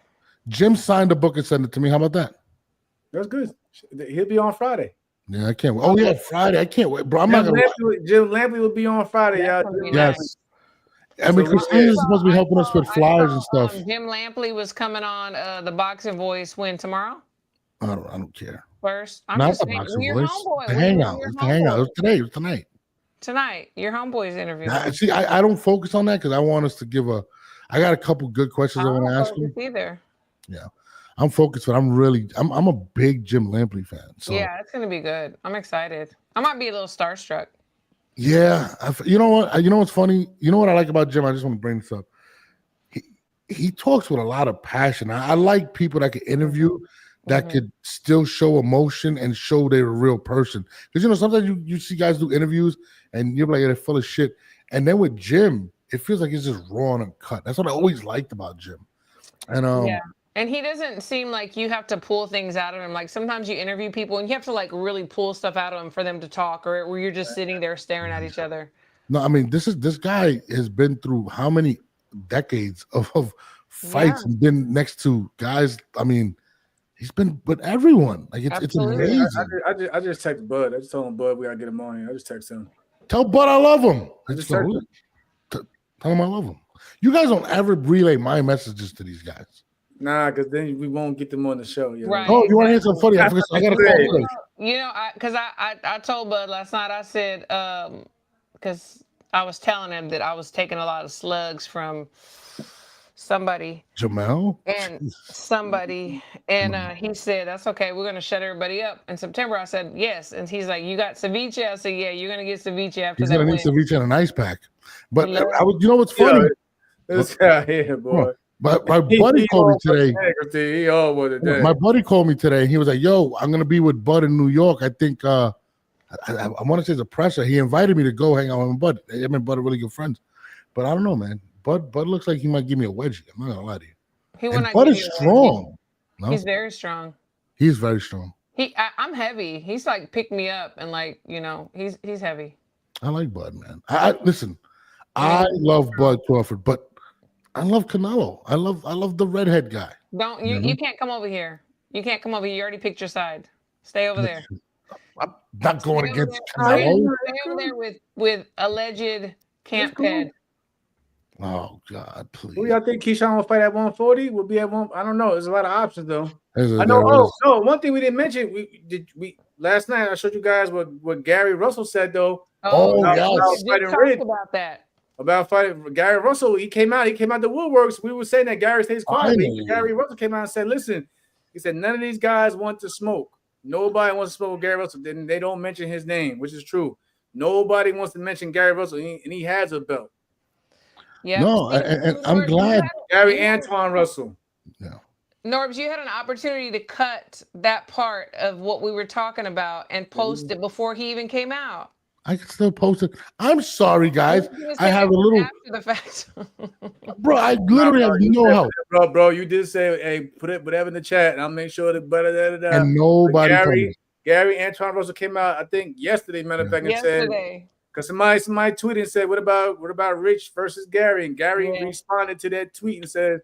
Jim signed a book and sent it to me. How about that? That's good. He'll be on Friday. Yeah, I can't wait. Oh, yeah, Friday. I can't wait, bro. I'm not gonna. Jim Lampley will be on Friday, That's y'all. gonna be Yes. nice. I mean, So Christina's supposed to be helping us with flyers and stuff. Jim Lampley was coming on the Boxing Voice tomorrow? I don't care. First. I'm Not just the saying, Boxing your Voice. homeboy. The We're hangout. your It's the hangout. It was homeboy. today. It was tonight. Tonight, your homeboy's interview. See, I don't focus on that because I want us to give I got a couple good questions I want to ask him. Either. Yeah, I'm focused, but I'm a big Jim Lampley fan. So Yeah, it's gonna be good. I'm excited. I might be a little starstruck. yeah, you know what? You know what's funny? You know what I like about Jim? I just want to bring this up. He talks with a lot of passion. I like people that can interview that could still show emotion and show they're a real person. Because sometimes you see guys do interviews and you're like, they're full of shit. And then with Jim, it feels like it's just raw and uncut. That's what I always liked about Jim. And Yeah. And he doesn't seem like you have to pull things out of him. Like sometimes you interview people and you have to like really pull stuff out of them for them to talk, or where you're just sitting there staring at each other. No, I mean, this guy has been through how many decades of fights and been next to guys. I mean, he's been with everyone. Like it's amazing. I just text Bud. I just told him, Bud, we gotta get him on here. I just text him. Tell Bud I love him. Tell him I love him. You guys don't ever relay my messages to these guys. Nah, because then we won't get them on the show. Right. Oh, you want to hear something funny? I got to call first. Because I told Bud last night, I said, because I was telling him that I was taking a lot of slugs from somebody. Jamel? And somebody. And he said, that's okay. We're going to shut everybody up. In September, I said, yes. And he's like, you got ceviche? I said, yeah, you're going to get ceviche after He's that. going to need ceviche and an ice pack. But you know what's funny? This guy here, boy. My buddy called me today. My buddy called me today. He was like, yo, I'm going to be with Bud in New York. I think I want to say it's a pressure. He invited me to go hang out with Bud. Him and Bud are really good friends. But I don't know, man. Bud looks like he might give me a wedgie. I'm not going to lie to you. Bud is strong. No? He's very strong. He's very strong. I'm heavy. He's like picked me up and like, he's heavy. I like Bud, man. Listen, I love Bud Crawford, but I love Canelo. I love the redhead guy. You can't come over here. You can't come over here. You already picked your side. Stay over there. I'm not going against Canelo. Stay over there with alleged camp ped. Oh God, please. Who y'all think Keyshawn will fight at 140? Will be at one. I don't know. There's a lot of options though. I know. No. One thing we didn't mention. We last night I showed you guys what Gary Russell said though. Yes. About that. About fighting Gary Russell, he came out the woodworks. We were saying that Gary stays quiet. Gary Russell came out and said, listen, he said, none of these guys want to smoke. Nobody wants to smoke with Gary Russell. Then they don't mention his name, which is true. Nobody wants to mention Gary Russell, and he has a belt. Yeah. No, and I'm glad. Gary Antoine Russell. Yeah. Norbs, you had an opportunity to cut that part of what we were talking about and post it before he even came out. I can still post it. I'm sorry, guys. I have a little after the fact. Bro, I literally have no help. Bro, you did say, hey, put it whatever in the chat, and I'll make sure that and nobody Gary Antoine Russell came out, I think yesterday, matter of fact, and said, because somebody tweeted and said, what about Rich versus Gary? And Gary responded to that tweet and said,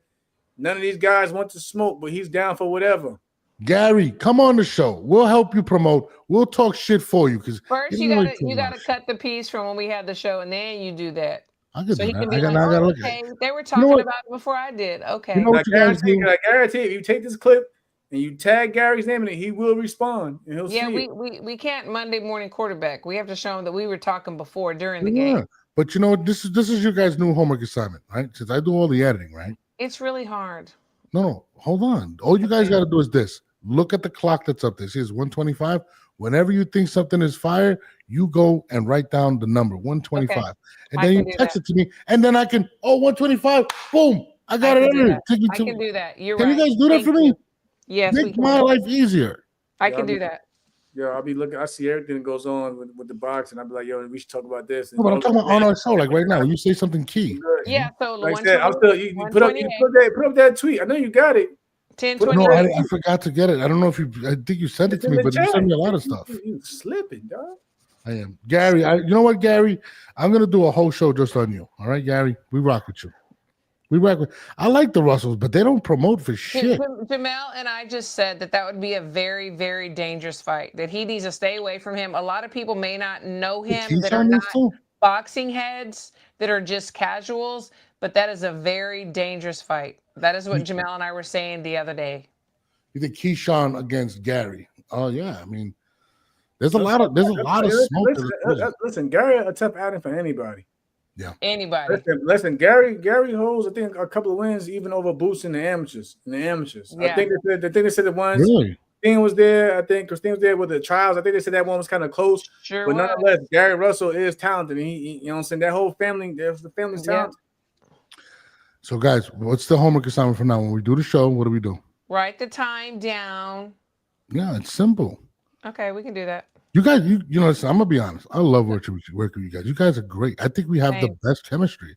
none of these guys want to smoke, but he's down for whatever. Gary, come on the show. We'll help you promote. We'll talk shit for you. Because first you gotta cut the piece from when we had the show, and then you do that. I could so do he that. can be like, oh, okay, they were talking about it before I did. Okay. You know what I guarantee if you take this clip and you tag Gary's name in it, he will respond and he'll see it. we can't Monday morning quarterback. We have to show him that we were talking before during the game. But you know what? This is your guys' new homework assignment, right? Since I do all the editing, right? It's really hard. No, hold on. All you guys got to do is this. Look at the clock that's up there. See, it's 125. Whenever you think something is fire, you go and write down the number 125. Okay. And then you text it to me. And then I can, 125. Boom. I got it. I can do that. You're right. Can you guys do that for me? Yes. Make my life easier. I can do that. Yeah, I'll be looking. I see everything that goes on with the box, and I'll be like, "Yo, we should talk about this." No, but I'm talking about on our show, like right now. You say something key. Yeah, so like I said, I'm still. You put up that tweet. I know you got it. 10:20. No, I forgot to get it. I don't know if you. I think you sent it to me, but you sent me a lot of stuff. You slipping, dog. I am, Gary. You know what, Gary? I'm gonna do a whole show just on you. All right, Gary. We rock with you. I like the Russells, but they don't promote for shit. Jamel and I just said that would be a very, very dangerous fight, that he needs to stay away from him. A lot of people may not know him that are not boxing heads, that are just casuals, but that is a very dangerous fight. That is what Jamel and I were saying the other day. You think Keyshawn against Gary? Oh yeah, I mean, there's a lot of smoke. Listen, Gary a tough outing for anybody. Yeah. Anybody. Listen, Gary holds, I think, a couple of wins even over Boots in the amateurs. Yeah. I think they said the ones Christine was there. I think Christine was there with the trials. I think they said that one was kind of close. Sure. But nonetheless, Gary Russell is talented. He you know what I'm saying? That whole family, there's the family's talented. So guys, what's the homework assignment for now? When we do the show, what do we do? Write the time down. Yeah, it's simple. Okay, we can do that. You guys, you know, listen, I'm gonna be honest. I love working with you guys. You guys are great. I think we have the best chemistry.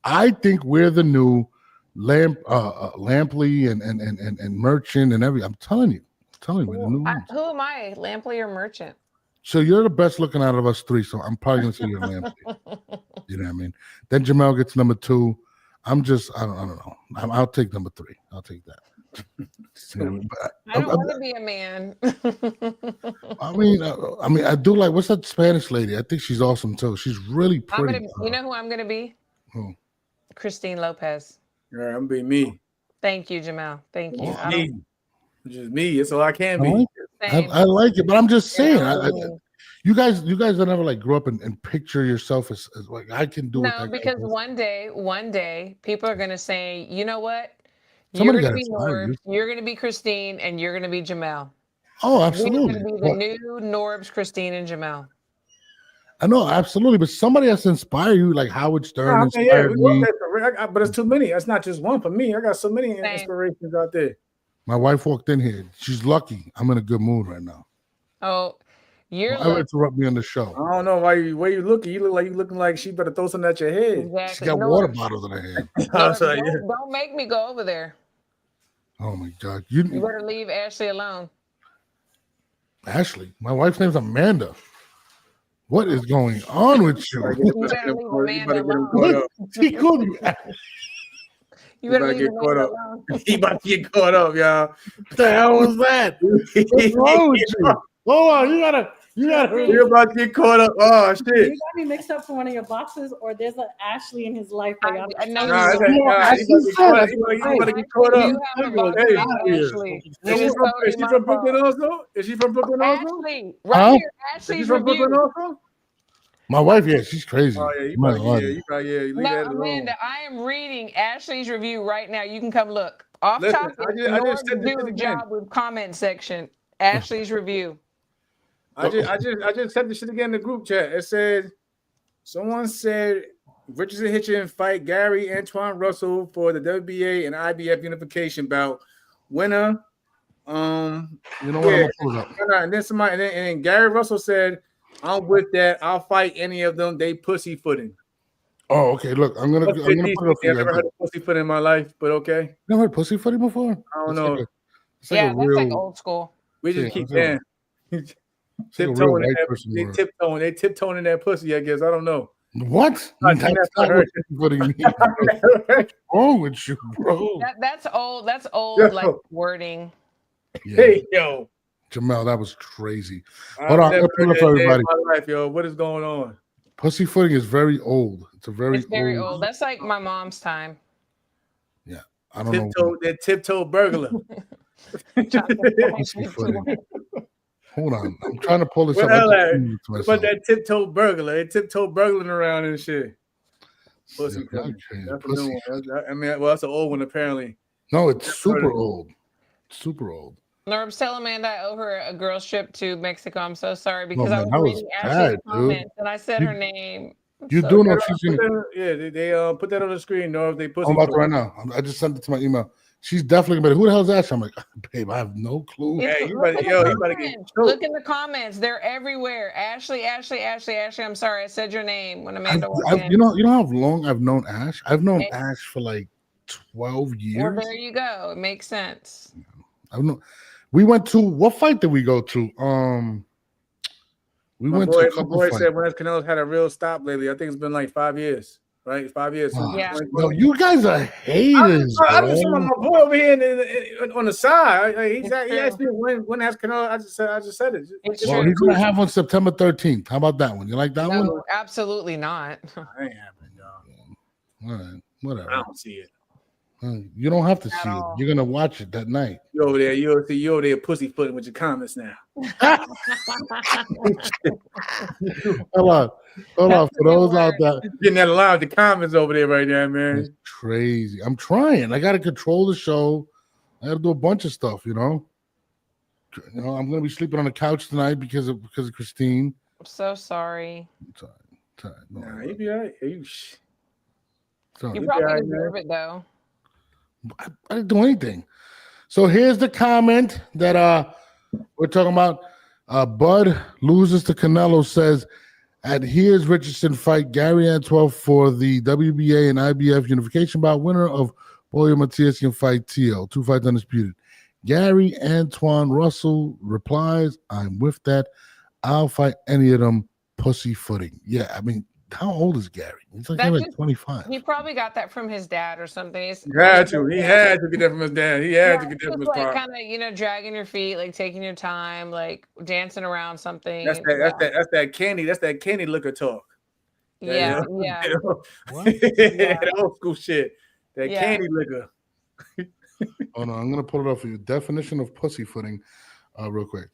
I think we're the new Lampley and Merchant and everything. I'm telling you, we're the new ones. Who am I, Lampley or Merchant? So you're the best looking out of us three. So I'm probably gonna say you're Lampley. You know what I mean? Then Jamel gets number 2. I don't know. I'll take number 3. I'll take that. I don't want to be a man. I mean, I do like, what's that Spanish lady? I think she's awesome too. She's really pretty. You know who I'm gonna be? Who? Christine Lopez. Yeah, I'm gonna be me. Thank you, Jamel. Thank you. Just me. That's all I can be. I like it, but I'm just saying. You guys are never like grew up and picture yourself as like I can do it. No, because one day people are gonna say, you know what? Somebody you're gonna be Norbs, you're gonna be Christine, and you're gonna be Jamel. Oh, absolutely. We're gonna be the new Norbs, Christine, and Jamel. I know, absolutely, but somebody has to inspire you, like Howard Stern inspired me. But it's too many. It's not just one for me. I got so many inspirations out there. My wife walked in here. She's lucky. I'm in a good mood right now. Oh, you're interrupt me on the show. I don't know why you looking. You looking like she better throw something at your head. Exactly. She got water bottles in her head. Don't make me go over there. Oh my God! You better leave Ashley alone. Ashley, my wife's name's Amanda. What is going on with you? You better leave Amanda alone. She called you. You better leave Amanda alone. He about to get caught up, y'all. What the hell was that? What's wrong with you? Hold on, you gotta. You're about to get caught up. Oh shit! You got me mixed up for one of your boxes, or there's an Ashley in his life. I know. You about to get caught up. Is she from Brooklyn also? Is she from Brooklyn also? Ashley, right here. Ashley's from Brooklyn also. My wife, yeah, she's crazy. Oh yeah, you leave that alone. Amanda, I am reading Ashley's review right now. You can come look. Off topic. I just said do a job with comment section. Ashley's review. I just said this shit again in the group chat. It said, someone said Richardson Hitchens fight Gary Antoine Russell for the WBA and IBF unification bout. Winner. You know what? I'm gonna pull it up. And then Gary Russell said, I'm with that. I'll fight any of them. They pussyfooting. Oh, okay. Look, I'm gonna put it up for you. I've never heard of pussyfoot in my life, but okay. Never heard pussyfooting before? I don't know. That's like old school. We just keep saying. It's like a real Tiptoeing in white that, person they word. tiptoeing in that pussy, I guess. I don't know. What? That's never not heard what pussyfooting means. What's wrong with you, bro? That's old. That's old, Yo. like wording. Yeah. Hey, yo. Jamel, that was crazy. I've Hold on, never let's put heard it for that day in everybody. my life, yo. What is going on? Pussyfooting is very old. It's a very, It's very old. That's like my mom's time. Yeah, I don't know. That tiptoe burglar. Pussyfooting. Hold on, I'm trying to pull this up. What about that tiptoe burglar? They tiptoe burgling around and shit. Pussy. Yeah, That's a new one. I mean, well, that's an old one apparently. No, it's super old. Super old. Norbs, tell Amanda I owe her a girls trip to Mexico. I'm so sorry because man, I was reading Ashley's comments and I said her name. You do know she's gonna. Yeah, they put that on the screen. Or if they pussy. I'm about to right now. I just sent it to my email. She's definitely gonna be. Who the hell is Ashley? I'm like, babe, I have no clue. Yeah, you better get. Look in the comments. They're everywhere. Ashley. I'm sorry, I said your name when Amanda walked in. You know how long I've known Ash? I've known Ash for like 12 years. Well, there you go. It makes sense. I know. We went to what fight did we go to? We went to a couple my boy fights. said when Canelo's had a real stop lately. I think it's been like 5 years, right? 5 years. Yeah. No, you guys are haters. I'm just talking about my boy over here on the side. He asked me when has Canelo. I just said it. Well, he's gonna have on September 13th. How about that one? You like that one? Absolutely not. I ain't happening, y'all. All right, whatever. I don't see it. You don't have to see it. You're gonna watch it that night. You over there pussyfooting with your comments now. Hold on. For those out there, getting that loud, the comments over there right now, man. It's crazy. I'm trying. I gotta control the show. I gotta do a bunch of stuff. You know, I'm gonna be sleeping on the couch tonight because of Christine. I'm so sorry. Sorry. No, Nah, you be all right. You probably deserve it though. I didn't do anything. So here's the comment that we're talking about. Bud loses to Canelo, says at here's Richardson fight, Gary Antoine for the WBA and IBF unification bout, winner of Boyo Matias can fight TL. 2 fights undisputed. Gary Antoine Russell replies, I'm with that. I'll fight any of them pussyfooting. Yeah, I mean, how old is Gary? He's like 25. He probably got that from his dad or something. He had to get that from his dad. He had to get that from his like kind of, dragging your feet, like taking your time, like dancing around something. That's that candy. That's that candy liquor talk. Yeah. That old school shit. That candy liquor. Oh no, I'm gonna pull it up for you. Definition of pussyfooting, real quick.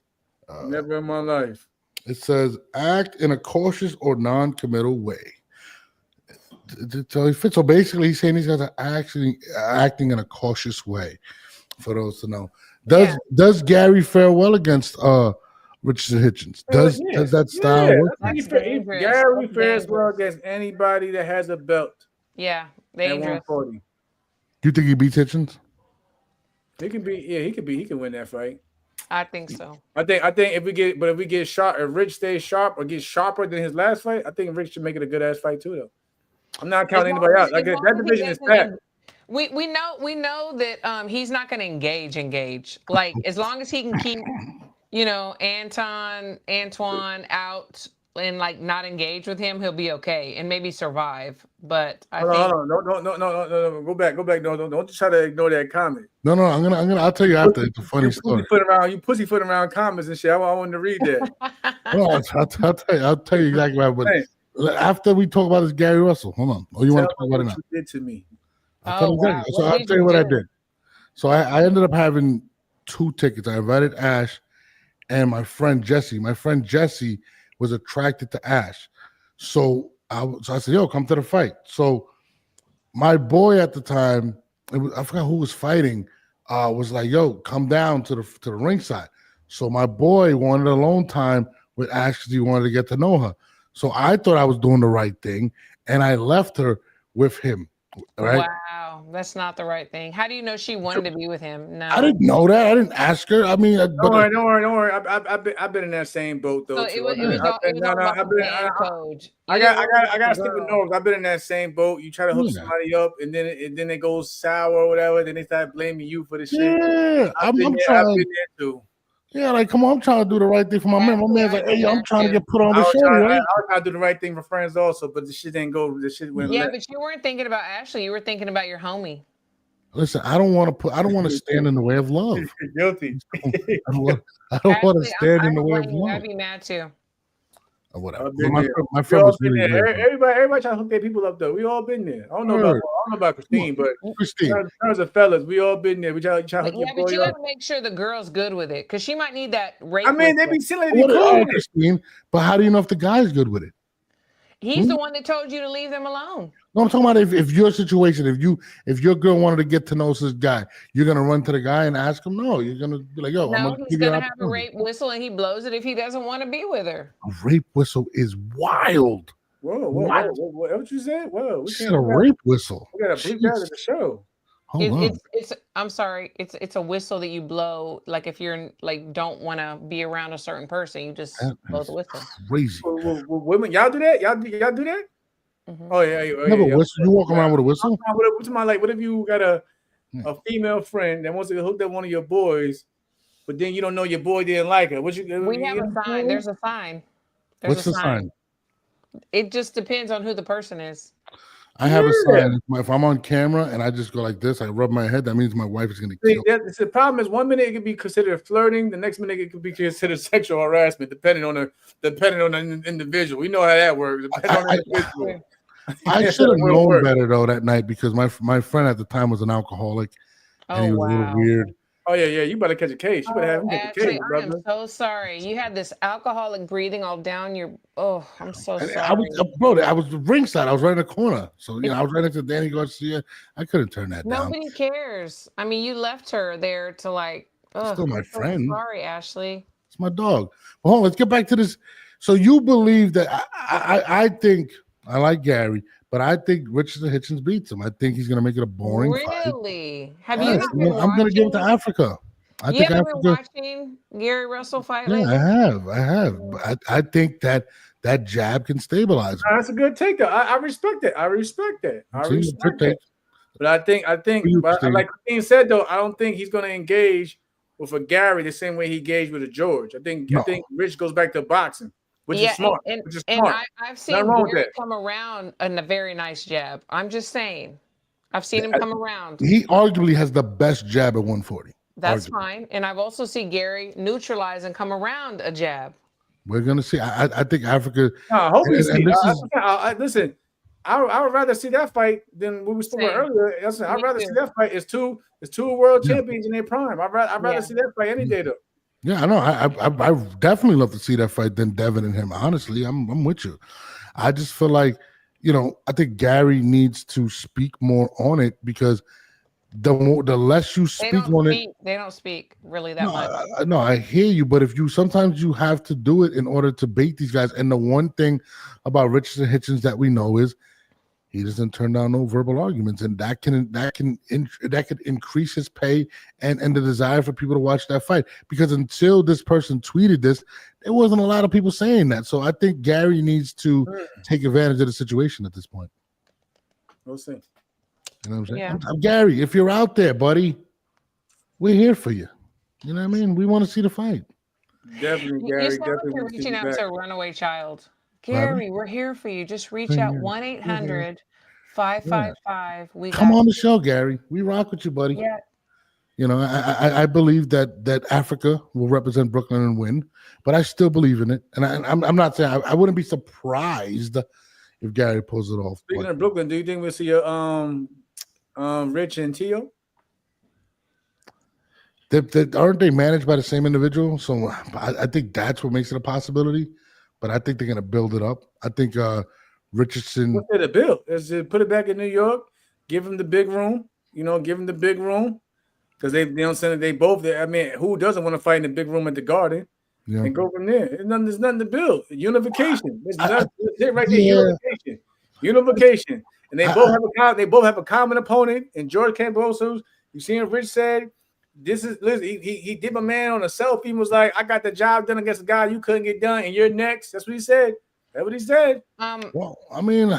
Never in my life. It says act in a cautious or non-committal way. So basically, he's saying these guys are actually acting in a cautious way. For those to know, does Gary fare well against Richardson Hitchens? Does that style work? Gary fares well against anybody that has a belt. Yeah, dangerous. Do you think he beats Hitchens? He can be. Yeah, he can win that fight. I think so. I think if we get sharp, if Rich stays sharp or gets sharper than his last fight, I think Rich should make it a good ass fight too. Though I'm not counting anybody out. Like that division is packed. We know that he's not going to engage. Like as long as he can keep, Antoine out and like not engage with him, he'll be okay and maybe survive. But I think no, go back. No, don't try to ignore that comment. No, I'll tell you after. It's a funny story. You pussyfoot around comments and shit. I wanted to read that. No, I'll tell you exactly what. But after we talk about this Gary Russell, hold on. Oh, you want to talk about it now? You did to me. I'll tell you what I did. So I ended up having 2 tickets. I invited Ash and my friend Jesse. My friend Jesse was attracted to Ash. So I said, yo, come to the fight. So my boy at the time, I forgot who was fighting, was like, yo, come down to the ringside. So my boy wanted alone time with Ash because he wanted to get to know her. So I thought I was doing the right thing, and I left her with him. Right? Wow, that's not the right thing. How do you know she wanted to be with him? No, I didn't know that. I didn't ask her. I mean, don't worry. I've been in that same boat though. So I gotta stick with North. I've been in that same boat. You try to hook somebody up, and then it goes sour or whatever. Then they start blaming you for the shit. Yeah, I've been there too. Yeah, like come on, I'm trying to do the right thing for my man. My man's like, hey, I'm trying to get put on I the was show, right? trying to do the right thing for friends also, but the shit didn't go. The shit went Yeah, left. but you weren't thinking about Ashley. You were thinking about your homie. Listen, I don't want to stand in the way of love. Guilty. I don't want to stand in the way of love. I'd be mad too. Or whatever. I've been My there. friend was been really there. great. Everybody trying to hook their people up though. We all been there. I don't know about Christine, but Christine. in terms of fellas, we all been there. We try to hook your But you boy got up. to make sure the girl's good with it because she might need that rape. I mean, they whistle. be silly. They be cool. Christine, but how do you know if the guy's good with it? He's the one that told you to leave them alone. No, I'm talking about if your situation, if your girl wanted to get to know this guy, you're gonna run to the guy and ask him. No, you're gonna be like, yo, No, he's gonna have a rape whistle and he blows it if he doesn't want to be with her. A rape whistle is wild. Whoa, what you said? Whoa, we said a rape whistle. We gotta bleep that at the show. It's I'm sorry, it's a whistle that you blow like if you're like don't want to be around a certain person, you just blow the whistle. Crazy. Women, y'all do that? Y'all do that? Mm-hmm. Oh yeah, you have a whistle. You walk around with a whistle. What if you got a female friend that wants to hook up one of your boys, but then you don't know your boy didn't like her? We have a sign. There's a sign. What's the sign? It just depends on who the person is. I have a sign. If I'm on camera and I just go like this, I rub my head. That means my wife is going to kill me. The problem is 1 minute it could be considered flirting, the next minute it could be considered sexual harassment, depending on the individual. We know how that works. I should have known better though that night because my friend at the time was an alcoholic, and he was a little weird. Oh yeah. You better catch a case. You better have him catch a case, brother. I'm so sorry. You had this alcoholic breathing all down your. Oh, I'm so sorry. I was ringside. I was right in the corner, so I was right next to Danny Garcia. I couldn't turn that down. Nobody cares. I mean, you left her there to like. Still my friend. Sorry, Ashley. It's my dog. Well, hold on, let's get back to this. So you believe that I think I like Gary, but I think Richardson Hitchens beats him. I think he's going to make it a boring fight. Really? Have you? I'm going to give it to Africa. I think Africa. Been watching Gary Russell fight? Yeah, lately? I have. I think that jab can stabilize him. That's a good take, though. I respect it. I respect that. But I think, like Christine said, though, I don't think he's going to engage with a Gary the same way he engaged with a George. I think Rich goes back to boxing. Which is smart. And I've seen Gary come around in a very nice jab. I'm just saying. I've seen him come around. He arguably has the best jab at 140. That's fine. And I've also seen Gary neutralize and come around a jab. We're going to see. I think Africa. I hope we see. Listen, I would rather see that fight than what we spoke about earlier. I'd rather see that fight. It's two world champions in their prime. I'd rather see that fight any day, though. Yeah, I know. I definitely love to see that fight than Devin and him. Honestly, I'm with you. I just feel like, I think Gary needs to speak more on it because the less you speak on it, they don't speak really that much. No, I hear you, but sometimes you have to do it in order to bait these guys. And the one thing about Richardson Hitchens that we know is he doesn't turn down no verbal arguments, and that could increase his pay and the desire for people to watch that fight. Because until this person tweeted this, there wasn't a lot of people saying that. So I think Gary needs to take advantage of the situation at this point. We'll see. You know what I'm saying? Yeah. I'm Gary, if you're out there, buddy, we're here for you. You know what I mean? We want to see the fight. Definitely, Gary. You sound like you're reaching out to a runaway child. Gary, we're here for you. Just reach out 1-800-555. Come on the show, Gary. We rock with you, buddy. Yeah. I believe that Africa will represent Brooklyn and win, but I still believe in it. And I'm not saying I wouldn't be surprised if Gary pulls it off. Speaking of Brooklyn, do you think we'll see a Rich and Tio? Aren't they managed by the same individual? So I think that's what makes it a possibility. But I think they're going to build it up. I think Richardson. What's it build? Is it put it back in New York? Give him the big room. Give him the big room because they both. I mean, who doesn't want to fight in the big room at the Garden? Yeah. And go from there. There's nothing to build. Unification. It's right there. Unification. And they both have a common opponent. And George Cambosos. You see him. Rich said, "This is." Listen, he did my man on a selfie. And was like, "I got the job done against a guy you couldn't get done, and you're next." That's what he said. That's what he said. Well, I mean,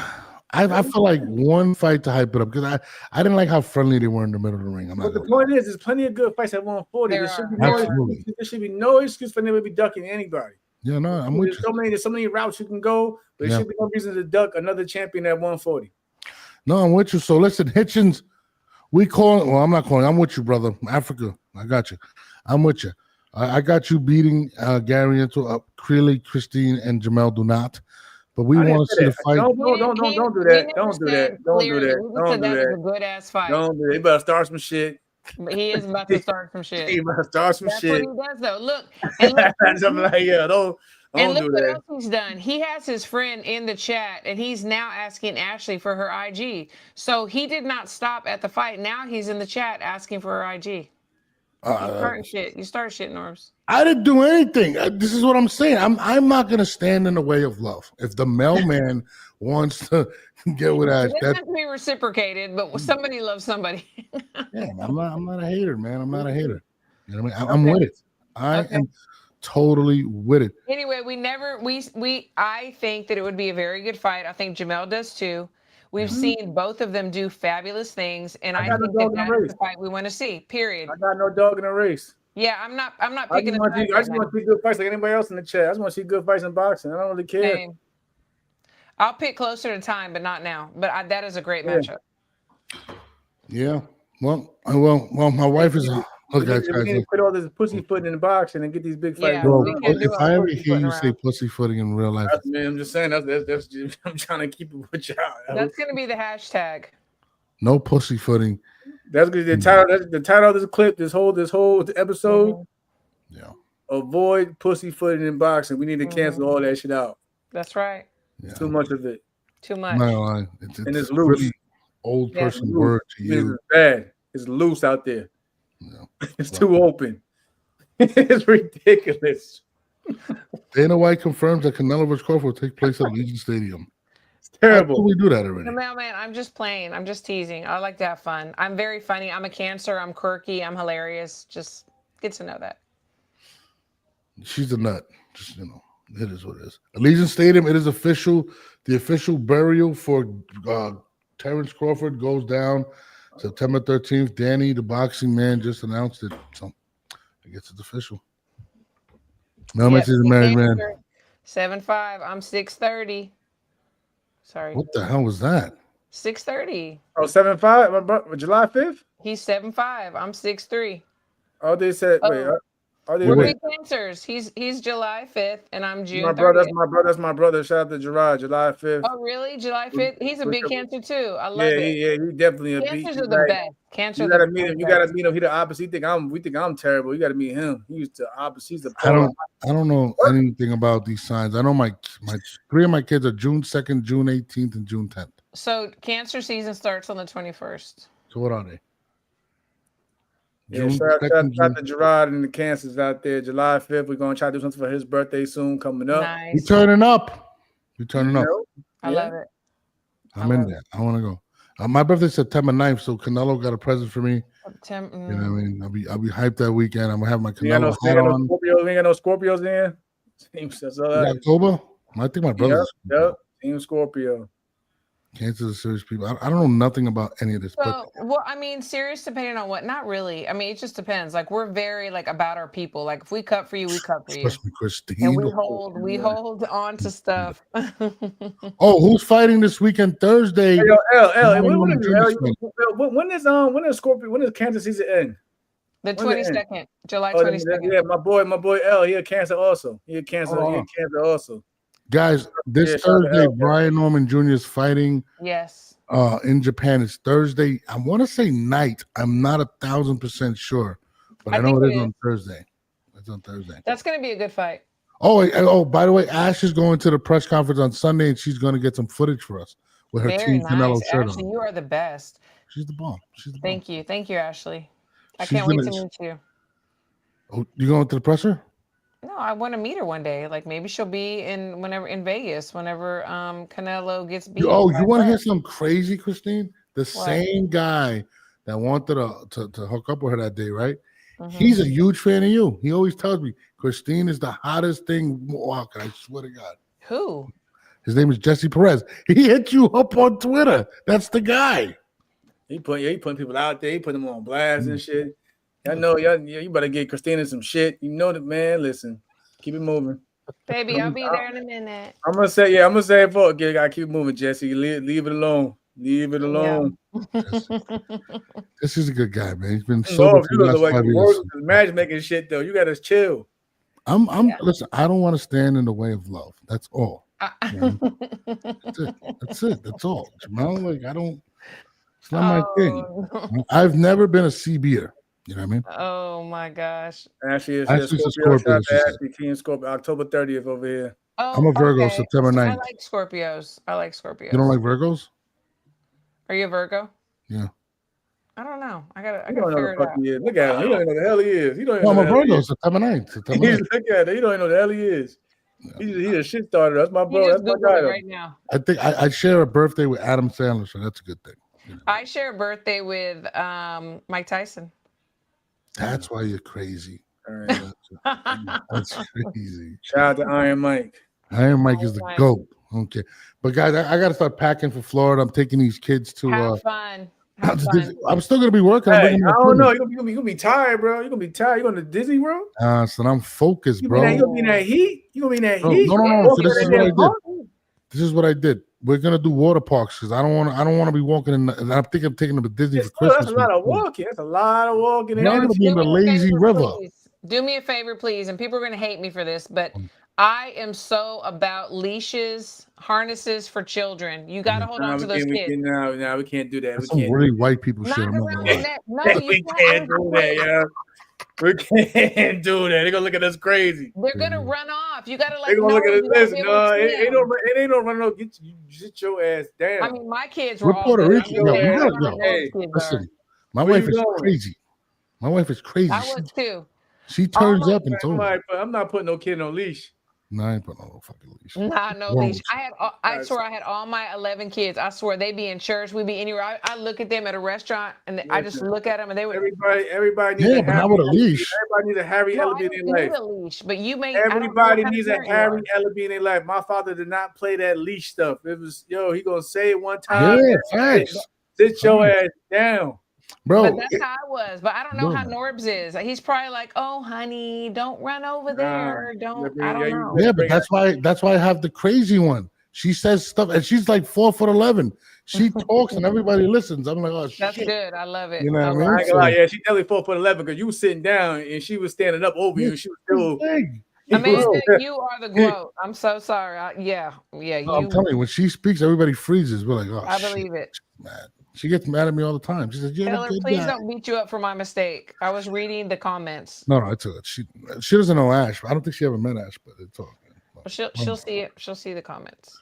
I feel like one fight to hype it up because I didn't like how friendly they were in the middle of the ring. I'm not But the gonna point is, there's plenty of good fights at 140. There There should be are. no Absolutely. excuse. There should be no excuse for them to be ducking anybody. Yeah, no, I'm with There's you. there's so many routes you can go, but there should be no reason to duck another champion at 140. No, I'm with you. So listen, Hitchens, we call. Well, I'm not calling. I'm with you, brother. Africa, I got you. I'm with you. I got you beating Gary into Creeley, Christine, and Jamel do not. But we I didn't want to say see the that. fight. Don't do that. Don't do that. Don't do that. We Don't said do that was a that. good ass fight. Don't do that. You better start some shit. But he is about to start some shit. You better start some That's shit. what he does, though. Look, and look, I'm like, yeah, don't and look do what that. else he's done. He has his friend in the chat, and he's now asking Ashley for her IG. So he did not stop at the fight. Now he's in the chat asking for her IG. You starting shit. You start shit, Norbs. I didn't do anything. This is what I'm saying. I'm not gonna stand in the way of love. If the mailman wants to get with Ash, It doesn't have to be reciprocated, but somebody loves somebody. yeah, I'm not a hater, man. I'm not a hater. You know what I mean? I'm with it. I am totally with it. Anyway, I think that it would be a very good fight. I think Jamel does too. We've seen both of them do fabulous things, and I think that's the fight we want to see. Period. I got no dog in the race. Yeah, I'm not I picking just want to see good fights like anybody else in the chat. I just want to see good fights in boxing. I don't really care. Same. I'll pick closer to time, but not now. But that is a great matchup. Yeah. Well, my wife is. Look, guys, we need to quit all this pussyfooting in the boxing and get these big fights. Yeah, bro, we can't do if I ever pussyfooting hear you around. say pussyfooting in real life, Man, I'm just saying that's I'm trying to keep it with y'all. That's going to be the hashtag. no pussyfooting. That's good. The title of this clip, this whole episode. Yeah. Avoid pussyfooting in boxing. We need to cancel all that shit out. That's right. Yeah. Too much of it. Too much. No, it's And it's loose. really old Yeah. person word to This you. is bad. It's loose out there. Yeah. It's too open. It's ridiculous. Dana White confirms that Canelo vs. Crawford will take place at Legion Stadium. It's How terrible. did we do that already? The mailman, I'm just playing. I'm just teasing. I like to have fun. I'm very funny. I'm a Cancer. I'm quirky. I'm hilarious. Just get to know that. She's a nut. Just, it is what it is. Allegiant Stadium, it is official. The official burial for Terrence Crawford goes down September 13th. Danny, the boxing man, just announced it. So I guess it's official. Mailman is a married man. 7'5". I'm 6'30". Sorry. What the hell was that? 6'30". Oh, 7-5? July 5th? He's 7'5". I'm 6'3". Oh, they said, wait. We're big Cancers. He's July 5th, and I'm June 30th. That's my brother. Shout out to Gerard, July 5th. Oh, really? July 5th? He's a big Cancer, too. I love Yeah, it. he definitely a beat. Cancers are the best. Cancers You gotta meet him. You gotta meet him. He the opposite. We think I'm terrible. You gotta meet him. He's the opposite. He's the I don't know anything about these signs. I know my three of my kids are June 2nd, June 18th, and June 10th. So Cancer season starts on the 21st. So what are they? Yeah, shout out to Gerard and the Cancers out there. July 5th. We're gonna try to do something for his birthday soon coming up. Nice. You turning up? You turning up? I love it. I'm in there. I want to go. My birthday's September 9th, so Canelo got a present for me. September. You know what I mean? I'll be hyped that weekend. I'm gonna have my We ain't Canelo hat on. we ain't got no Scorpios in. Team October? I think my brother's. Yep. Team Scorpio. Cancer is serious people. I don't know nothing about any of this. So, well, I mean, serious depending on what? Not really. I mean, it just depends. Like, we're very about our people. Like, if we cut for you, we cut for you. Especially Christine. And we hold on to stuff. Oh, who's fighting this weekend? Thursday. Hey, L, when is Scorpio? When does Cancer season end? The 22nd, July 22nd. Yeah, my boy L, he a Cancer also. He a Cancer also. Guys, this Thursday, Brian Norman Jr. is fighting. Yes. In Japan. It's Thursday. I want to say night. I'm not 1,000% sure, but I know it is on Thursday. It's on Thursday. That's going to be a good fight. Oh, by the way, Ash is going to the press conference on Sunday, and she's going to get some footage for us with her Team Canelo shirt Ashley, on. you are the best. She's the bomb. Thank you, Ashley. I can't wait to meet you. Oh, you going to the presser? No, I want to meet her one day. Like, maybe she'll be in Vegas whenever Canelo gets beat. Oh, you want to hear something crazy, Christine? The same guy that wanted to hook up with her that day, right? Mm-hmm. He's a huge fan of you. He always tells me Christine is the hottest thing walking. I swear to God. Who? His name is Jesse Perez. He hit you up on Twitter. That's the guy. He putting people out there. He put them on blast and shit. I know, you better get Christina some shit. You know that, man. Listen, keep it moving. Baby, I'll be there in a minute. I'm gonna say fuck. You gotta keep it moving, Jesse. Leave it alone. Leave it alone. This is a good guy, man. He's been So sober for the last 5 years. Matchmaking shit though. You gotta chill. Listen, I don't want to stand in the way of love. That's all. That's it. That's all. Jamal, like it's not my thing. I've never been a CB'er. You know what I mean? Oh my gosh. Ashley is Ashley's a Scorpio. Scorpio, Shout out to Ashley, King Scorpio, October 30th over here. Oh, I'm a Virgo, okay. September 9th. I like Scorpios. You don't like Virgos? Are you a Virgo? Yeah. I don't know. I gotta You don't know figure the it fuck out. he is. Look at him. He don't even know the hell he is. He don't even No, I'm know a the hell he Virgo, is. September 9th. September 9th. Look at it. He don't even know the hell he is. He's a shit starter. That's my You bro. just That's my Google guy. it though. right now. I think I share a birthday with Adam Sandler, so that's a good thing. You know? I share a birthday with Mike Tyson. That's why you're crazy. All right. That's crazy. Shout out to Iron Mike. Iron Mike is the GOAT. Okay. But guys, I got to start packing for Florida. I'm taking these kids to Have fun. Have fun. I'm still gonna be working. Hey, I I'm don't know. You're gonna be tired, bro. You're gonna be tired. You're going to Disney World? So I'm focused, You bro. gonna be in that heat? You gonna be in that No, heat? no. So this is what I did. did. This is what I did. We're gonna do water parks because I don't want to be walking in. And I think I'm taking them to Disney for Christmas. That's a lot of walking. That's a lot of walking. Not gonna be in the Do me a lazy favor, river. please. Do me a favor, please. And people are going to hate me for this, but I am so about leashes, harnesses for children. You got to hold on to those kids. No, we can't do that. That's We some can't. really white people shit. Not I'm not around gonna the lie. neck. No, We can't do that, yeah. We can't do that. They're gonna look at us crazy. They're going to run off. You got to They're gonna look at us. you gotta Listen, be able no, to it swim. ain't no run. No, sit your ass down. I mean, my kids We're were all Puerto good. Rican. I mean, Yo, I you don't know gotta- what hey, those kids Listen, are. my Where wife you is going? crazy. My wife is crazy. I was too. She turns my up and it's over. I'm not putting no kid on leash. No, I ain't putting on no fucking leash. Nah, no Wrong. leash. I swear I had all my 11 kids. I swear they'd be in church. We'd be anywhere. I look at them at a restaurant and I just look at them and they would. Everybody needs Yeah, a but Harry. not with a leash. Everybody needs a Harry No, I Ellaby in don't their need life. a leash, but you may. Everybody needs a Harry Ellaby in their life. My father did not play that leash stuff. It was he gonna say it one time. Yeah, thanks. Sit your ass down. Bro, But that's how I was. But I don't know how Bro. Norbs is. He's probably like, "Oh, honey, don't run over there. Don't." I don't know. yeah, but that's why I have the crazy one. She says stuff and she's like 4'11". She talks and everybody listens. I'm like, oh shit. That's good. I love it. You know what I mean? I ain't gonna lie, yeah, she definitely 4'11" because you was sitting down and she was standing up over you. And she was still. Big. Amanda, you are the glow. I'm so sorry. Yeah. I'm telling you, when she speaks, everybody freezes. We're like, oh, I shit. believe it. Mad. She gets mad at me all the time. She says, "You're Tell a her, good please guy." don't beat you up for my mistake. I was reading the comments. No, it's good. She doesn't know Ash. I don't think she ever met Ash, but it's all good. Well, she'll see it. She'll see the comments.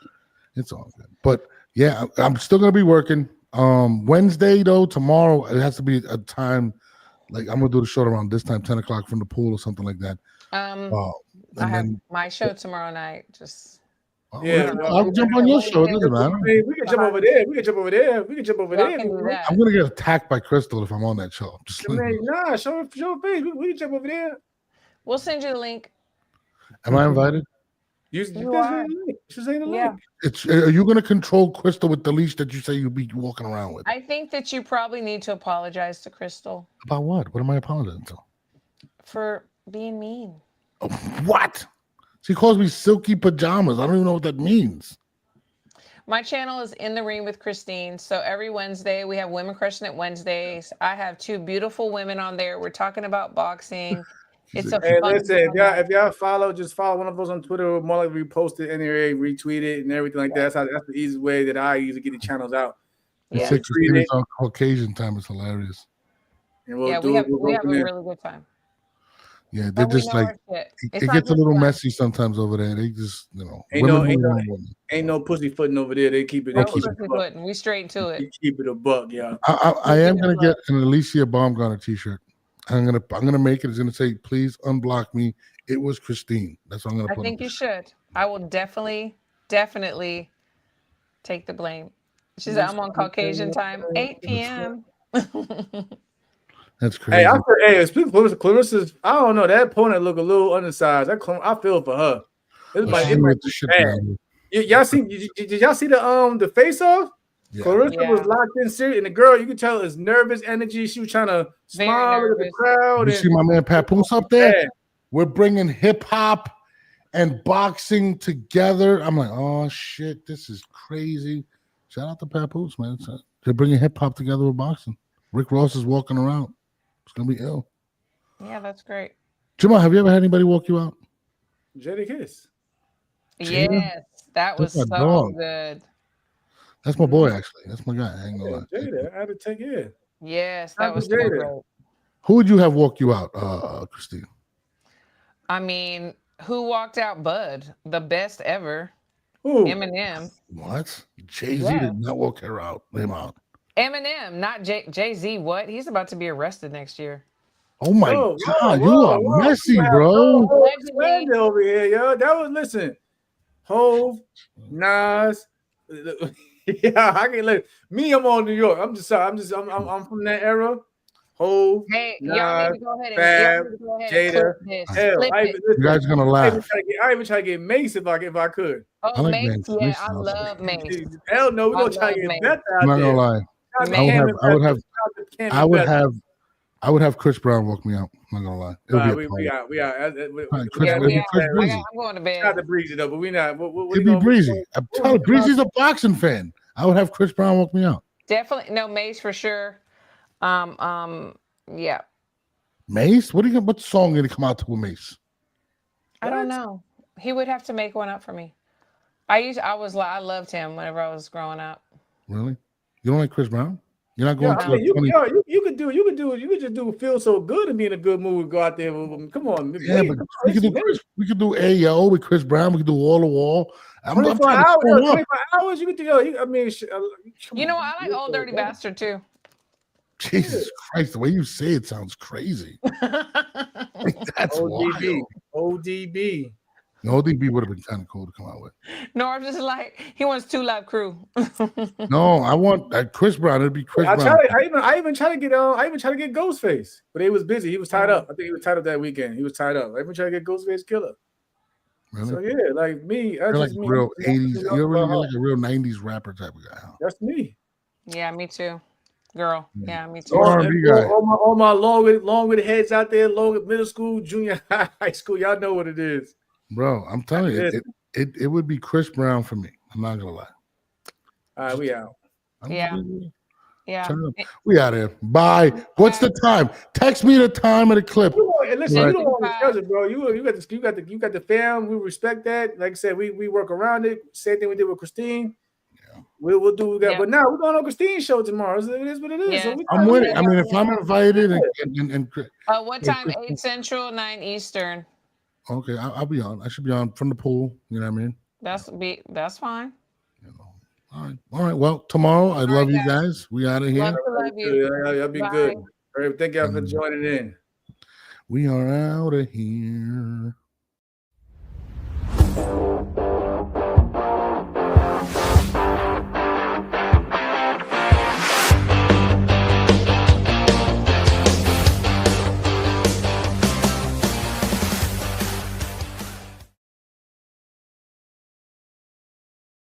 It's all good. But yeah, I'm still gonna be working. Wednesday though, tomorrow it has to be a time. Like I'm gonna do the show around this time, 10 o'clock from the pool or something like that. I have my show tomorrow night. Just I'll jump on your show. It doesn't matter. Hey, we can jump over there. We can jump over there. We can jump over Y'all there. can do that. I'm gonna get attacked by Crystal if I'm on that show. Just Nah, show her face. We can jump over there. We'll send you the link. am I invited? You are. She's saying the Yeah. link. Are you gonna control Crystal with the leash that you say you'll be walking around with? I think that you probably need to apologize to Crystal About what? What am I apologizing to? for being mean. Oh, what? She calls me silky pajamas. I don't even know what that means. My channel is In the Ring with Christine. So every Wednesday we have Women Crushing It Wednesdays. I have two beautiful women on there. We're talking about boxing. It's a Hey, fun listen, if y'all follow, just follow one of those on Twitter. More likely repost it anyway, retweet it, and everything like that. That's the easiest way that I usually get the channels out. Yeah. 6 Christina's on Caucasian time. It's hilarious. And we'll Yeah, do we it. have We'll a go from there. really good time. Yeah, they're But we just know like our shit. it It's not gets a just little us. messy sometimes over there. They just, Ain't no- women. Ain't no pussyfooting over there. They keep it. No They keep it. pussyfooting. We straight to They it. keep it a buck, yeah. I am gonna get an Alicia Baumgartner t-shirt. I'm gonna make it. It's gonna say, "Please unblock me. It was Christine." That's what I'm gonna I put. think on. you should. I will definitely take the blame. She said, I'm on Caucasian time, 8 p.m. That's crazy. Speaking of Clarissa's, I don't know. That opponent look a little undersized. I feel for her. It Well, might she be ripped the shit bad. out of her. Y'all see? Did y'all see the face off? Yeah. Clarissa was locked in serious, and the girl, you could tell, is nervous energy. She was trying to smile at the crowd. You see my man Papoose up there? We're bringing hip hop and boxing together. I'm like, oh shit, this is crazy. Shout out to Papoose, man. They're bringing hip hop together with boxing. Rick Ross is walking around. It's gonna be ill. Yeah, that's great. Jamal, have you ever had anybody walk you out? Jada Kiss. Yes, that was so good. That's my boy, actually. That's my guy. I ain't gonna lie. Jada, I had to take it. Yes, that was so great. Who would you have walk you out, Christine? I mean, who walked out Bud? The best ever. Who? Eminem. What? Jay-Z did not walk him out. Eminem, not Jay-Z. What? He's about to be arrested next year. Oh my God, you are messy, bro. Over here, yo. That was listen. Hove, Nas. Yeah, I can let me. I'm on New York. I'm from that era. Hove, hey, Nas, y'all need to go ahead Fab, Jada. You guys are gonna laugh. I even try to get Mace if I could. Oh, I like Mace. Mace. Yeah, I love Mace. Hell no, we gonna try to get Beth out I'm not there. gonna lie. I would have Chris Brown walk me out. I'm not gonna lie. We are. I'm going to bed. Not the Breezy though, but we not. It'd be Breezy. I'm telling you, Breezy's a boxing fan. I would have Chris Brown walk me out. Definitely no Mace for sure. Yeah. Mace? What song did he come out to with Mace? I don't know. He would have to make one up for me. I loved him whenever I was growing up. Really? You don't like Chris Brown? You're not going you could just do feel so good and be in a good mood. Go out there with him. Come on. Yeah, but we could do AO with Chris Brown. We could do Wall to Wall. 24 hours. You could do. You know, I like Old Dirty Bastard too. Jesus Christ, the way you say it sounds crazy. That's ODB. wild. ODB. ODB would have been kind of cool to come out with. No, I'm just like, he wants 2 Live Crew. No, I want Chris Brown. It'd be Chris Brown. I even tried to get Ghostface, but he was busy. He was tied up. I think he was tied up that weekend. He was tied up. I even tried to get Ghostface Killer. Really? So yeah, like me, you're like me. Real 80s. You're like a real 90s rapper type of guy. Huh? That's me. Yeah, me too. Girl. Yeah, me too. All my long with heads out there, long with middle school, junior high school. Y'all know what it is. Bro, I'm telling you, it would be Chris Brown for me. I'm not gonna lie. All right, we out. Yeah. We out here. Bye. What's the time? Text me the time of the clip. Listen, you don't want to discuss it, bro. You got the fam. We respect that. Like I said, we work around it. Same thing we did with Christine. Yeah. We'll do. But now we're going on Christine's show tomorrow. It is what it is. Yeah. So I'm with it. I mean, if I'm invited and what time? 8 Central, 9 Eastern. Okay, I'll be on. I should be on from the pool. You know what I mean? That's fine. You know. All right. Well, tomorrow. I love you guys. We out of here. Love you. Y'all be good. All right, thank y'all for joining in. We are out of here.